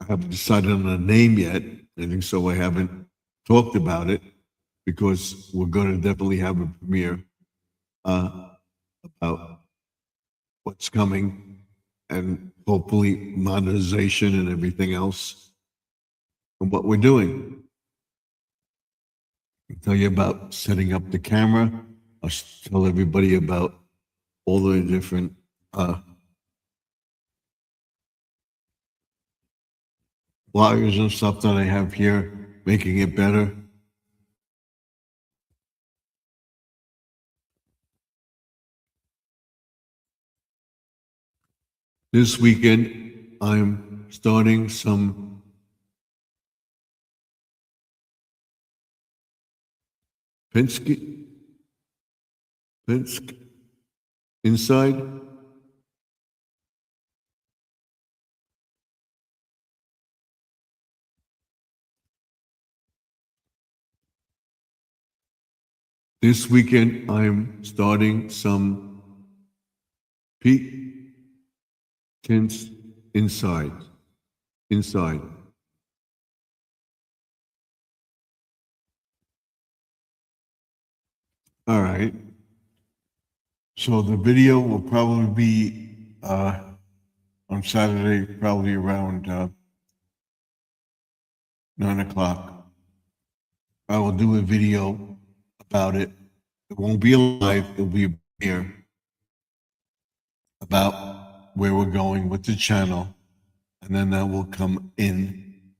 I haven't decided on a name yet, and so I haven't talked about it because we're going to definitely have a premiere about what's coming and hopefully monetization and everything else and what we're doing. I'll tell you about setting up the camera. I'll tell everybody about all the different wires and stuff that I have here, making it better. This weekend, I'm starting some Pinsk inside This weekend, I'm starting some peak tints inside. All right. So the video will probably be on Saturday, probably around 9 o'clock. I will do a video about it. It won't be live, it'll be here about where we're going with the channel. And then that will come in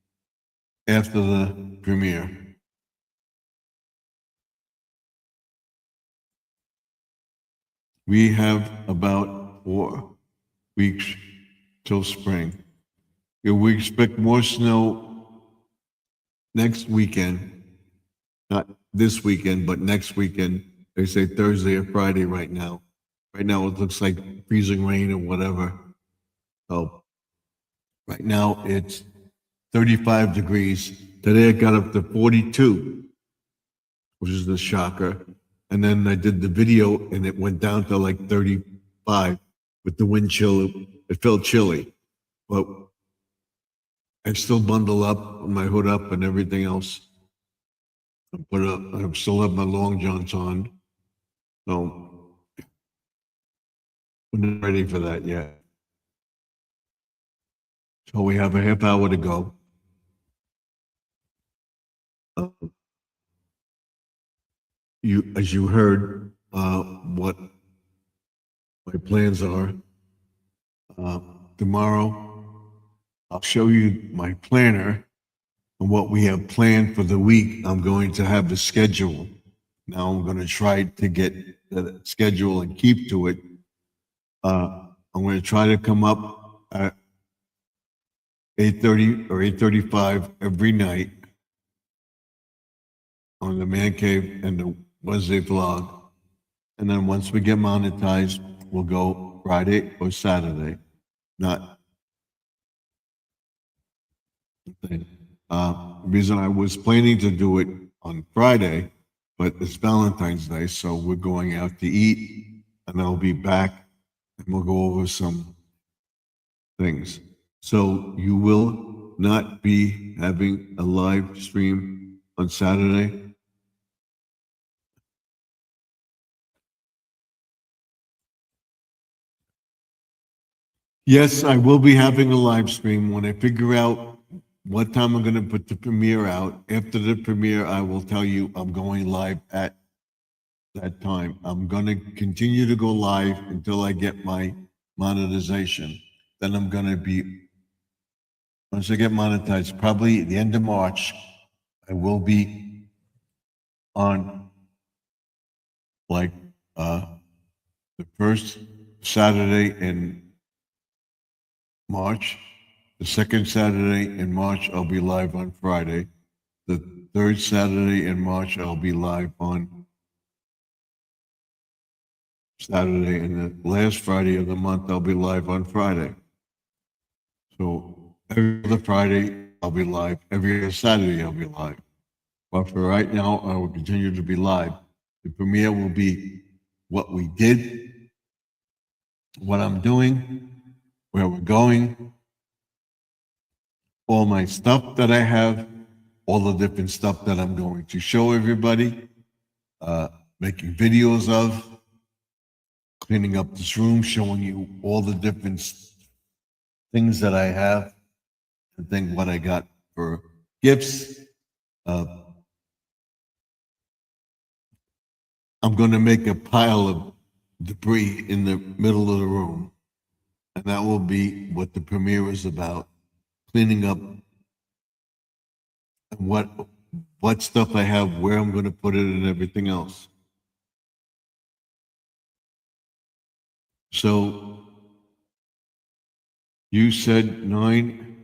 after the premiere. We have about 4 weeks till spring. If we expect more snow next weekend, not this weekend, but next weekend. They say Thursday or Friday right now. Right now it looks like freezing rain or whatever. So right now it's 35 degrees. Today it got up to 42, which is the shocker. And then I did the video and it went down to like 35 with the wind chill. It felt chilly, but I still bundle up, with my hood up and everything else. I still have my long johns on. So we're not ready for that yet. So we have a half hour to go. As you heard, what my plans are. Tomorrow, I'll show you my planner and what we have planned for the week. I'm going to have a schedule. Now I'm going to try to get the schedule and keep to it. I'm going to try to come up at 8:30 or 8:35 every night on the Man Cave and the Wednesday vlog. And then once we get monetized, we'll go Friday or Saturday. Not the thing. The reason I was planning to do it on Friday, but it's Valentine's Day, so we're going out to eat, and I'll be back, and we'll go over some things. So you will not be having a live stream on Saturday. Yes, I will be having a live stream when I figure out what time I'm going to put the premiere out. After the premiere, I will tell you I'm going live at that time. I'm going to continue to go live until I get my monetization. Then I'm going to be, once I get monetized, probably at the end of March, I will be on like the first Saturday in March. The second Saturday in March, I'll be live on Friday. The third Saturday in March, I'll be live on Saturday. And the last Friday of the month, I'll be live on Friday. So every other Friday, I'll be live. Every other Saturday, I'll be live. But for right now, I will continue to be live. The premiere will be what we did, what I'm doing, where we're going, all my stuff that I have, all the different stuff that I'm going to show everybody, making videos of, cleaning up this room, showing you all the different things that I have, and then what I got for gifts. I'm going to make a pile of debris in the middle of the room, and that will be what the premiere is about, cleaning up what stuff I have, where I'm going to put it, and everything else. So you said 9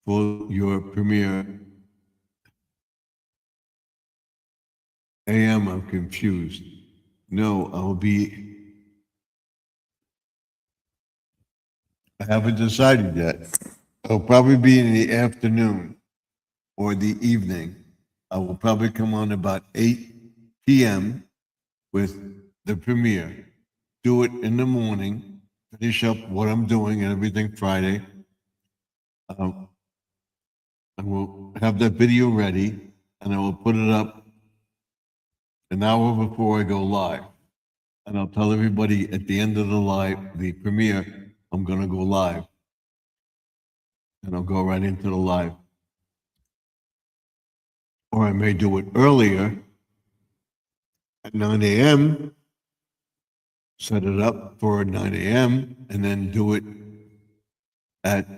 for your premiere. AM, I'm confused. No, I haven't decided yet. It'll probably be in the afternoon or the evening. I will probably come on about 8 p.m. with the premiere. Do it in the morning, finish up what I'm doing and everything Friday. And we'll have that video ready, and I will put it up an hour before I go live. And I'll tell everybody at the end of the premiere, I'm going to go live. And I'll go right into the live. Or I may do it earlier at 9 a.m., set it up for 9 a.m., and then do it at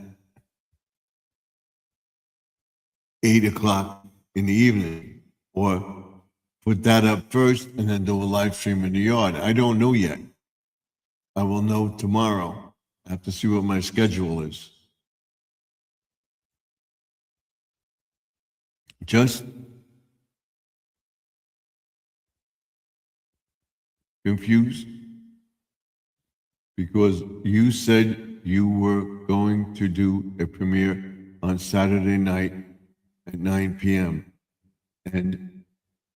8 o'clock in the evening. Or put that up first and then do a live stream in the yard. I don't know yet. I will know tomorrow. I have to see what my schedule is. Just confused because you said you were going to do a premiere on Saturday night at 9 p.m. And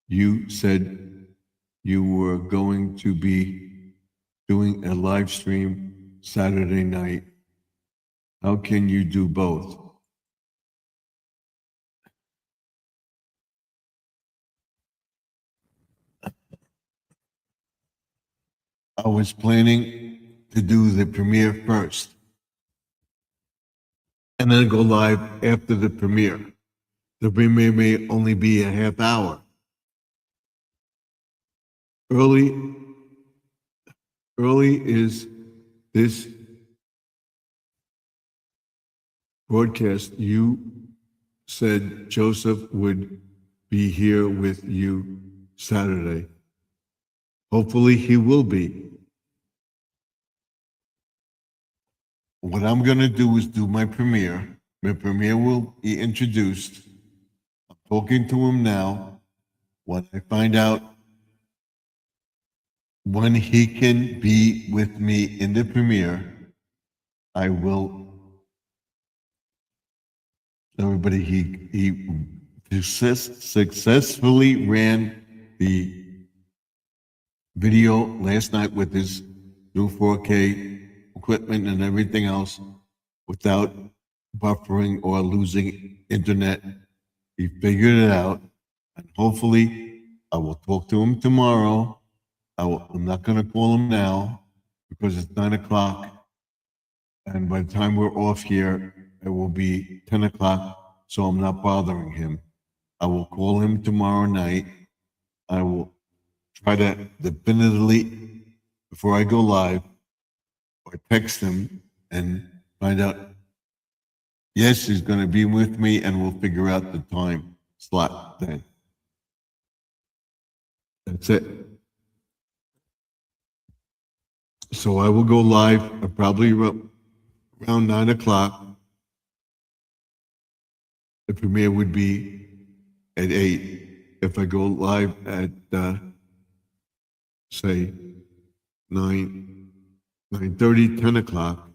you said you were going to be doing a live stream Saturday night. How can you do both? I was planning to do the premiere first and then go live after the premiere. The premiere may only be a half hour. Early is this broadcast. You said Joseph would be here with you Saturday. Hopefully he will be. What I'm going to do is do my premiere. My premiere will be introduced. I'm talking to him now. When I find out when he can be with me in the premiere, I will. Everybody, he successfully ran the video last night with his new 4K equipment and everything else without buffering or losing internet. He figured it out, and hopefully I will talk to him tomorrow. I'm not going to call him now because it's 9 o'clock, and by the time we're off here, it will be 10 o'clock, so I'm not bothering him. I will call him tomorrow night. I will try to definitively, before I go live, or text him and find out, yes, he's going to be with me, and we'll figure out the time slot then. That's it. So I will go live probably around 9 o'clock. The premiere would be at 8. If I go live at, say, 9:30, 10 o'clock,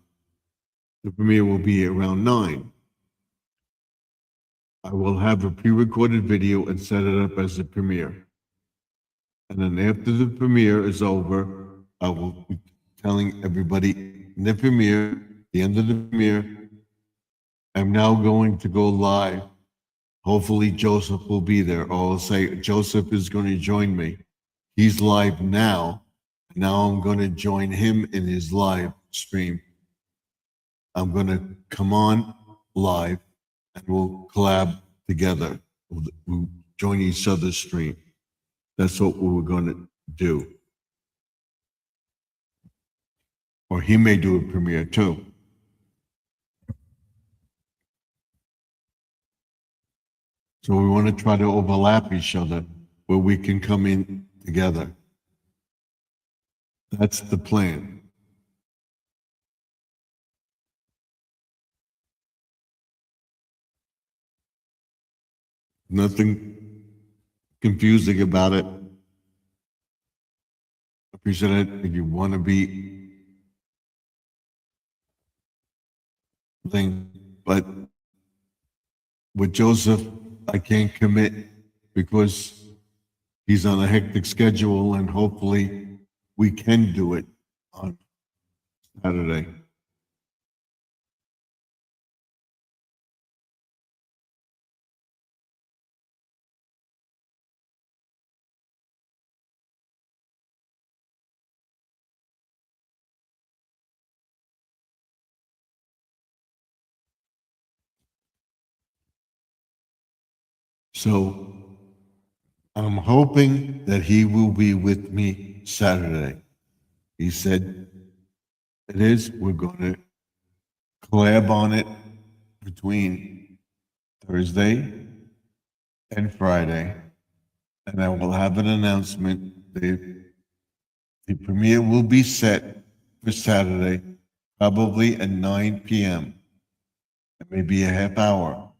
the premiere will be around 9. I will have a pre-recorded video and set it up as a premiere. And then after the premiere is over, I will be telling everybody in the premiere, the end of the premiere, I'm now going to go live. Hopefully Joseph will be there. Or I'll say Joseph is going to join me. He's live now. Now I'm going to join him in his live stream. I'm going to come on live and we'll collab together. We'll join each other's stream. That's what we were going to do. Or he may do a premiere too. So we want to try to overlap each other where we can come in together. That's the plan. Nothing confusing about it. Appreciate it. If you want to be thing, but with Joseph, I can't commit because he's on a hectic schedule and hopefully we can do it on Saturday. So I'm hoping that he will be with me Saturday. He said it is. We're going to collab on it between Thursday and Friday. And I will have an announcement. The premiere will be set for Saturday, probably at 9 p.m. Maybe a half hour.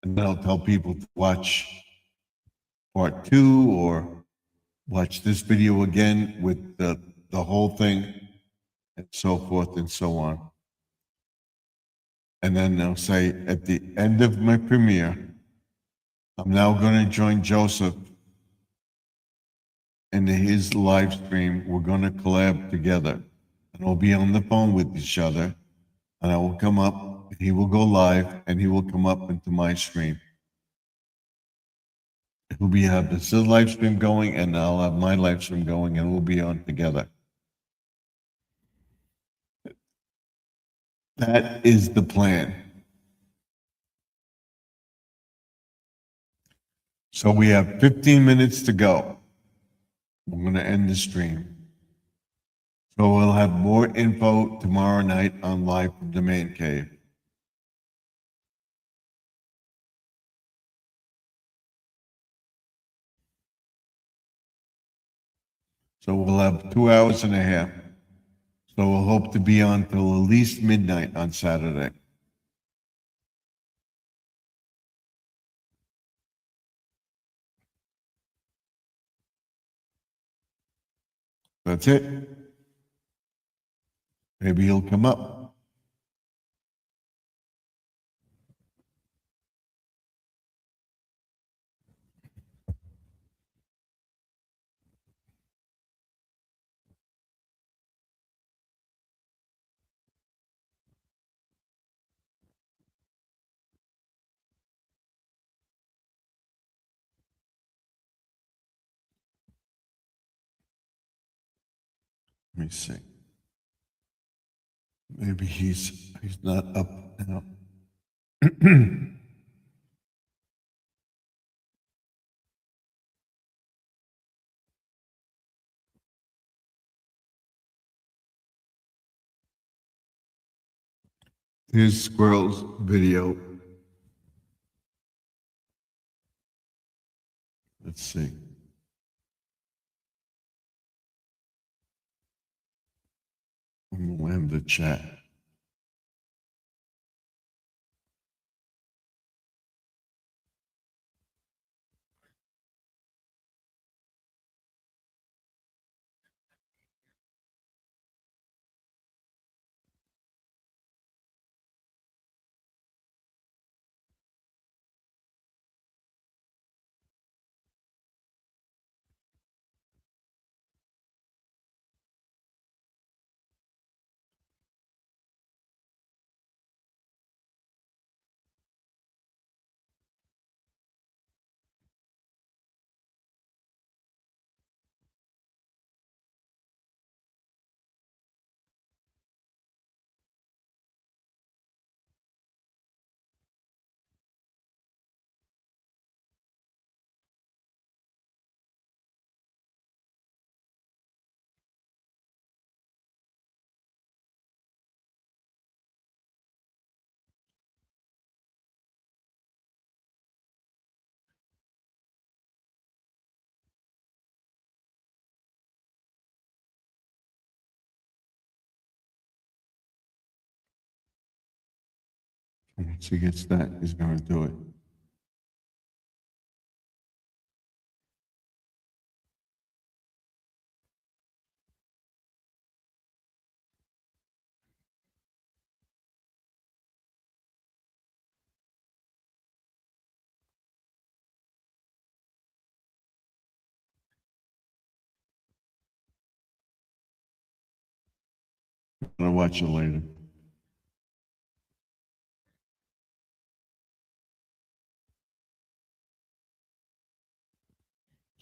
And then I'll tell people to watch part two or watch this video again with the whole thing and so forth and so on. And then they'll say at the end of my premiere, I'm now going to join Joseph in his live stream. We're going to collab together and we'll be on the phone with each other. And I will come up, he will go live and he will come up into my stream. He'll be have his live stream going and I'll have my live stream going and we'll be on together. That is the plan. So we have 15 minutes to go. We're going to end the stream. So we'll have more info tomorrow night on Live from the Man Cave. So we'll have 2 hours and a half. So we'll hope to be on till at least midnight on Saturday. That's it. Maybe he'll come up. Let me see. Maybe he's not up now. Here's Squirrel's video. Let's see. I'm gonna end the chat. Once he gets that, he's gonna do it. I'll watch it later.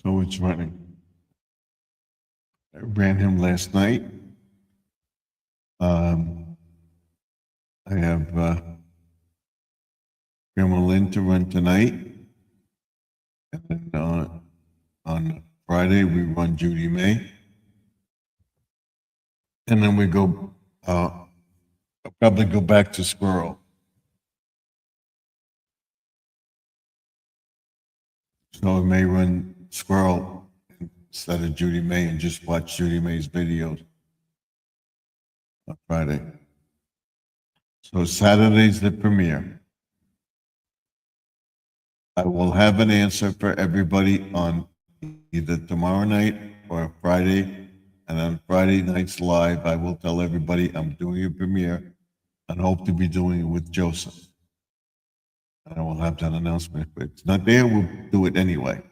So it's running. I ran him last night. I have Grandma Lynn to run tonight. And then on Friday, we run Judy May. And then we go, I'll probably go back to Squirrel. So I may run Squirrel instead of Judy May and just watch Judy May's videos on Friday. So Saturday's the premiere. I will have an answer for everybody on either tomorrow night or Friday. And on Friday night's live, I will tell everybody I'm doing a premiere and hope to be doing it with Joseph. And I will have that announcement. If it's not there, we'll do it anyway.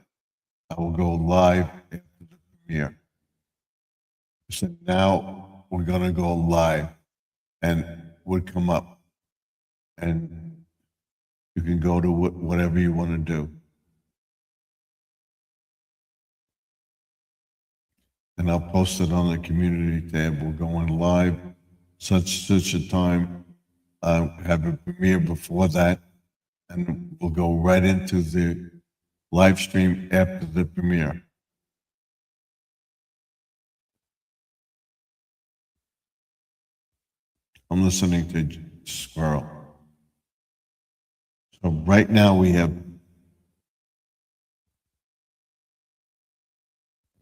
I will go live after the premiere. So now we're gonna go live and would come up and you can go to whatever you want to do. And I'll post it on the community tab. We're going live such a time. Have a premiere before that, and we'll go right into the live stream after the premiere. I'm listening to Squirrel. So right now we have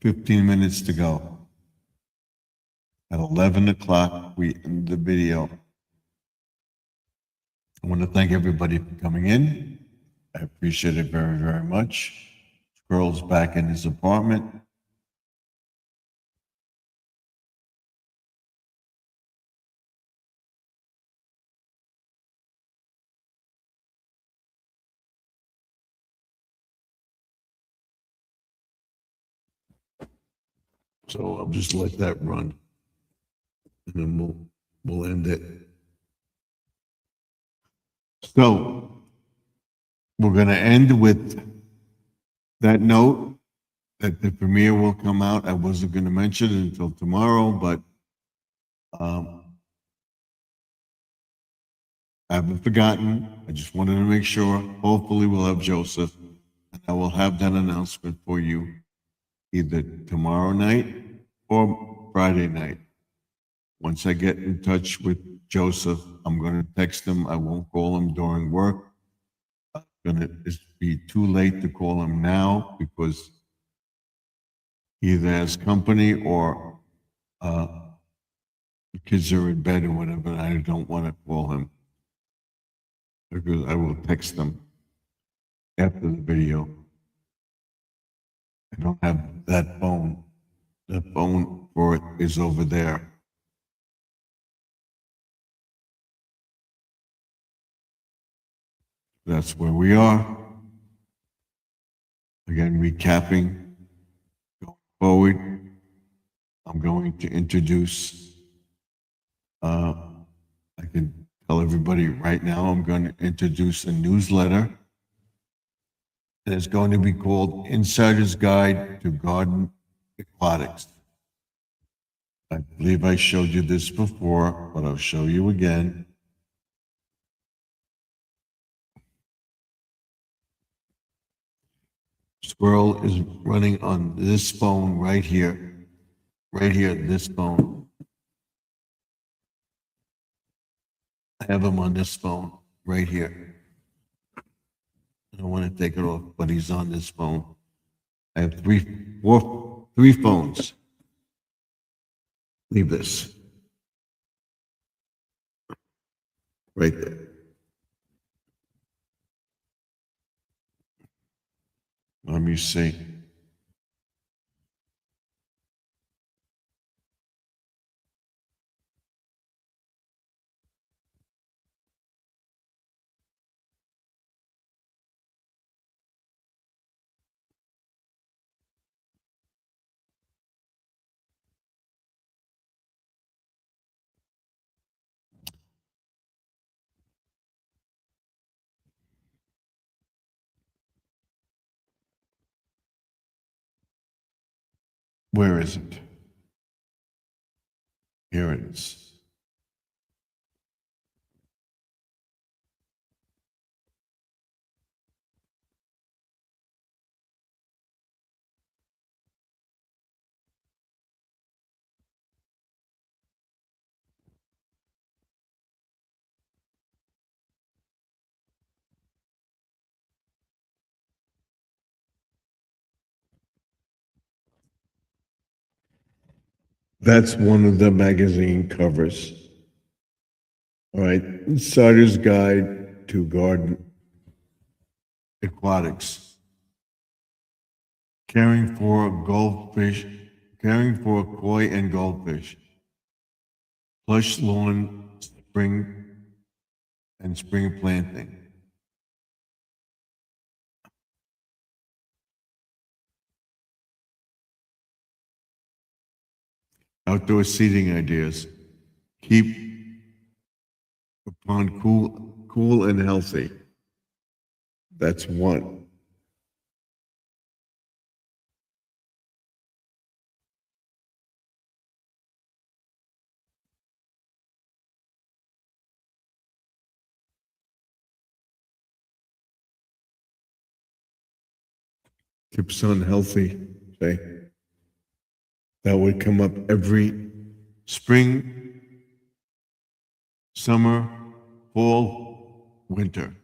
15 minutes to go. At 11 o'clock, we end the video. I want to thank everybody for coming in. I appreciate it very, very much. Squirrel's back in his apartment. So I'll just let that run. And then we'll end it. So we're going to end with that note that the premiere will come out. I wasn't going to mention it until tomorrow, but I haven't forgotten. I just wanted to make sure. Hopefully we'll have Joseph, and I will have that announcement for you either tomorrow night or Friday night. Once I get in touch with Joseph, I'm going to text him. I won't call him during work. It's going to be too late to call him now because he either has company or the kids are in bed or whatever. And I don't want to call him because I will text him after the video. I don't have that phone. The phone for it is over there. That's where we are. Again, recapping, going forward, I'm going to introduce, I can tell everybody right now, I'm going to introduce a newsletter. And it's going to be called Insider's Guide to Garden Aquatics. I believe I showed you this before, but I'll show you again. Squirrel is running on this phone right here, this phone. I have him on this phone right here. I don't want to take it off, but he's on this phone. I have three phones. Leave this. Right there. Let me see. Where is it? Here it is. That's one of the magazine covers. All right, Starter's Guide to Garden Aquatics. Caring for goldfish, caring for koi and goldfish. Plush lawn spring and spring planting. Outdoor seating ideas. Keep the pond cool and healthy. That's one. Keep sun healthy, say. That would come up every spring, summer, fall, winter.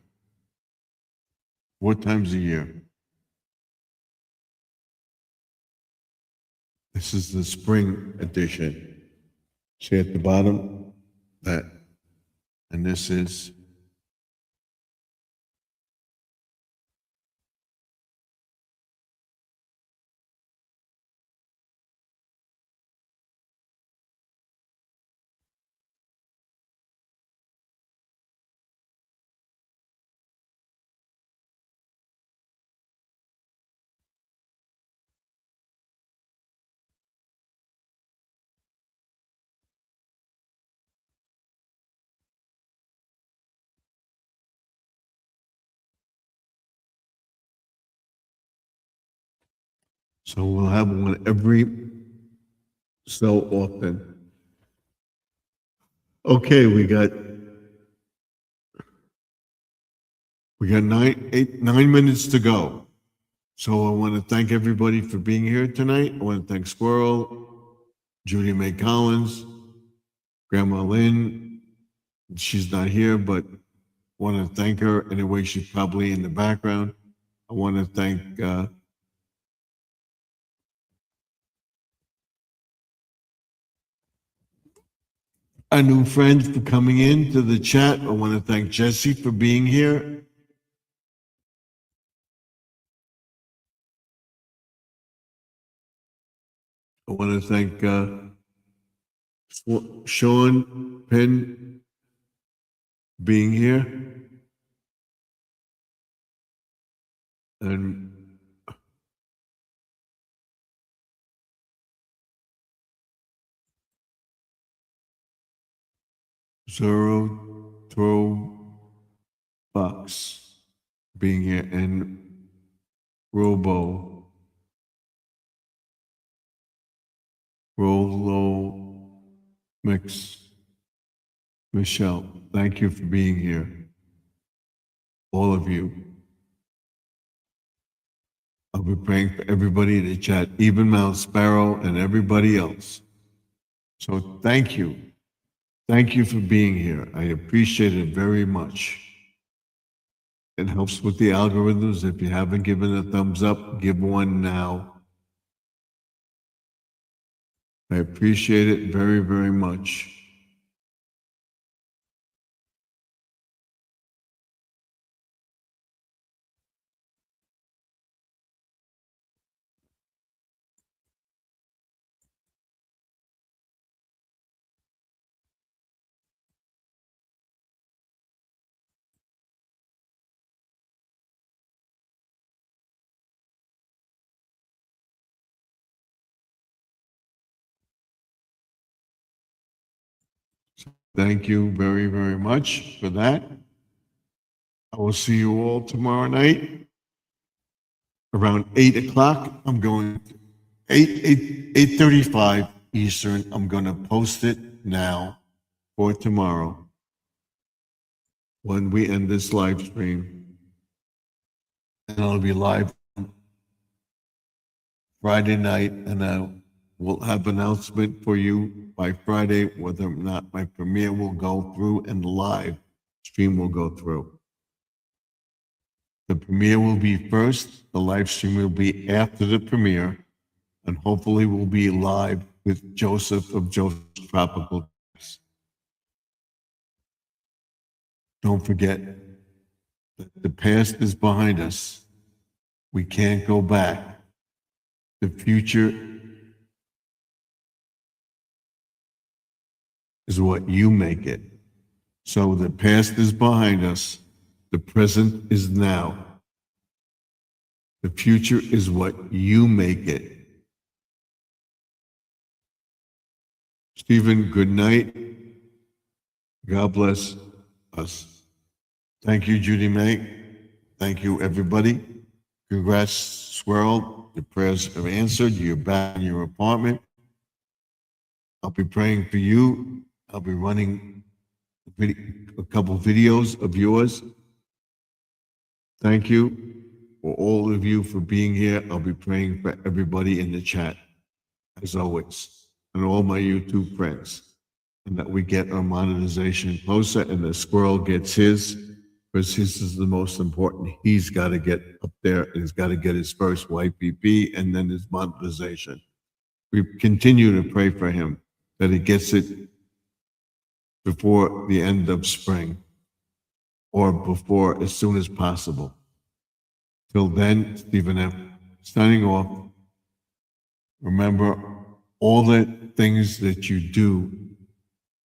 4 times a year. This is the spring edition. See at the bottom? That. And this is so we'll have one every so often. Okay, we got 9 minutes to go. So I want to thank everybody for being here tonight. I want to thank Squirrel, Judy Mae Collins, Grandma Lynn. She's not here, but want to thank her. Anyway, she's probably in the background. I want to thank our new friends for coming in to the chat. I want to thank Jesse for being here. I want to thank Sean Penn being here. And Zero Throw Box being here, and Rolo Mix. Michelle, thank you for being here. All of you. I'll be praying for everybody in the chat, even Mount Sparrow and everybody else. So thank you. Thank you for being here. I appreciate it very much. It helps with the algorithms. If you haven't given a thumbs up, give one now. I appreciate it very, very much. Thank you very, very much for that. I will see you all tomorrow night around 8 o'clock. I'm going to 8:35 Eastern. I'm going to post it now for tomorrow when we end this live stream. And it'll be live Friday night, and I will have announcement for you by Friday whether or not my premiere will go through and the live stream will go through. The premiere will be first, the live stream will be after the premiere, and hopefully we'll be live with Joseph of Joseph's Tropical Tips. Don't forget that the past is behind us. We can't go back. The future is what you make it. So the past is behind us. The present is now. The future is what you make it. Stephen, good night. God bless us. Thank you, Judy May. Thank you, everybody. Congrats, Swirl. Your prayers are answered. You're back in your apartment. I'll be praying for you. I'll be running a couple videos of yours. Thank you for all of you for being here. I'll be praying for everybody in the chat, as always, and all my YouTube friends, and that we get our monetization closer and the Squirrel gets his, because his is the most important. He's got to get up there and he's got to get his first YPP and then his monetization. We continue to pray for him that he gets it before the end of spring or before as soon as possible. Till then, Stephen F. signing off. Remember, all the things that you do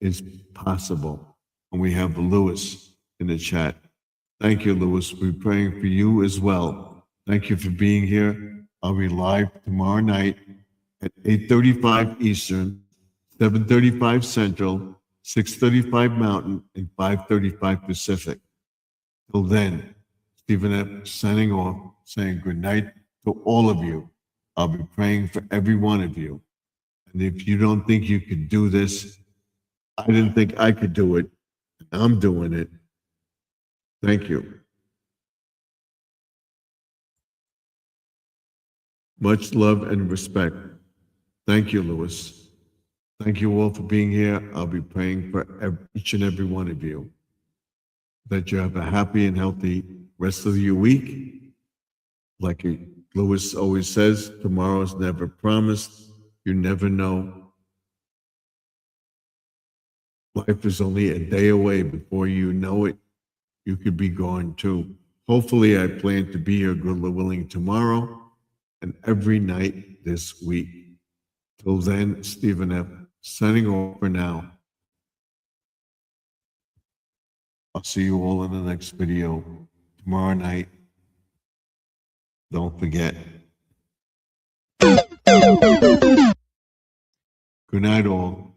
is possible. And we have Lewis in the chat. Thank you, Lewis. We're praying for you as well. Thank you for being here. I'll be live tomorrow night at 8:35 Eastern, 7:35 Central, 6:35 Mountain, and 5:35 Pacific. Till then, Stephen F. signing off, saying good night to all of you. I'll be praying for every one of you. And if you don't think you could do this, I didn't think I could do it. I'm doing it. Thank you. Much love and respect. Thank you, Lewis. Thank you all for being here. I'll be praying for each and every one of you, that you have a happy and healthy rest of your week. Like Lewis always says, tomorrow's never promised. You never know. Life is only a day away. Before you know it, you could be gone too. Hopefully, I plan to be here, good Lord willing, tomorrow and every night this week. Till then, Stephen F. signing off for now. I'll see you all in the next video tomorrow night. Don't forget. Good night, all.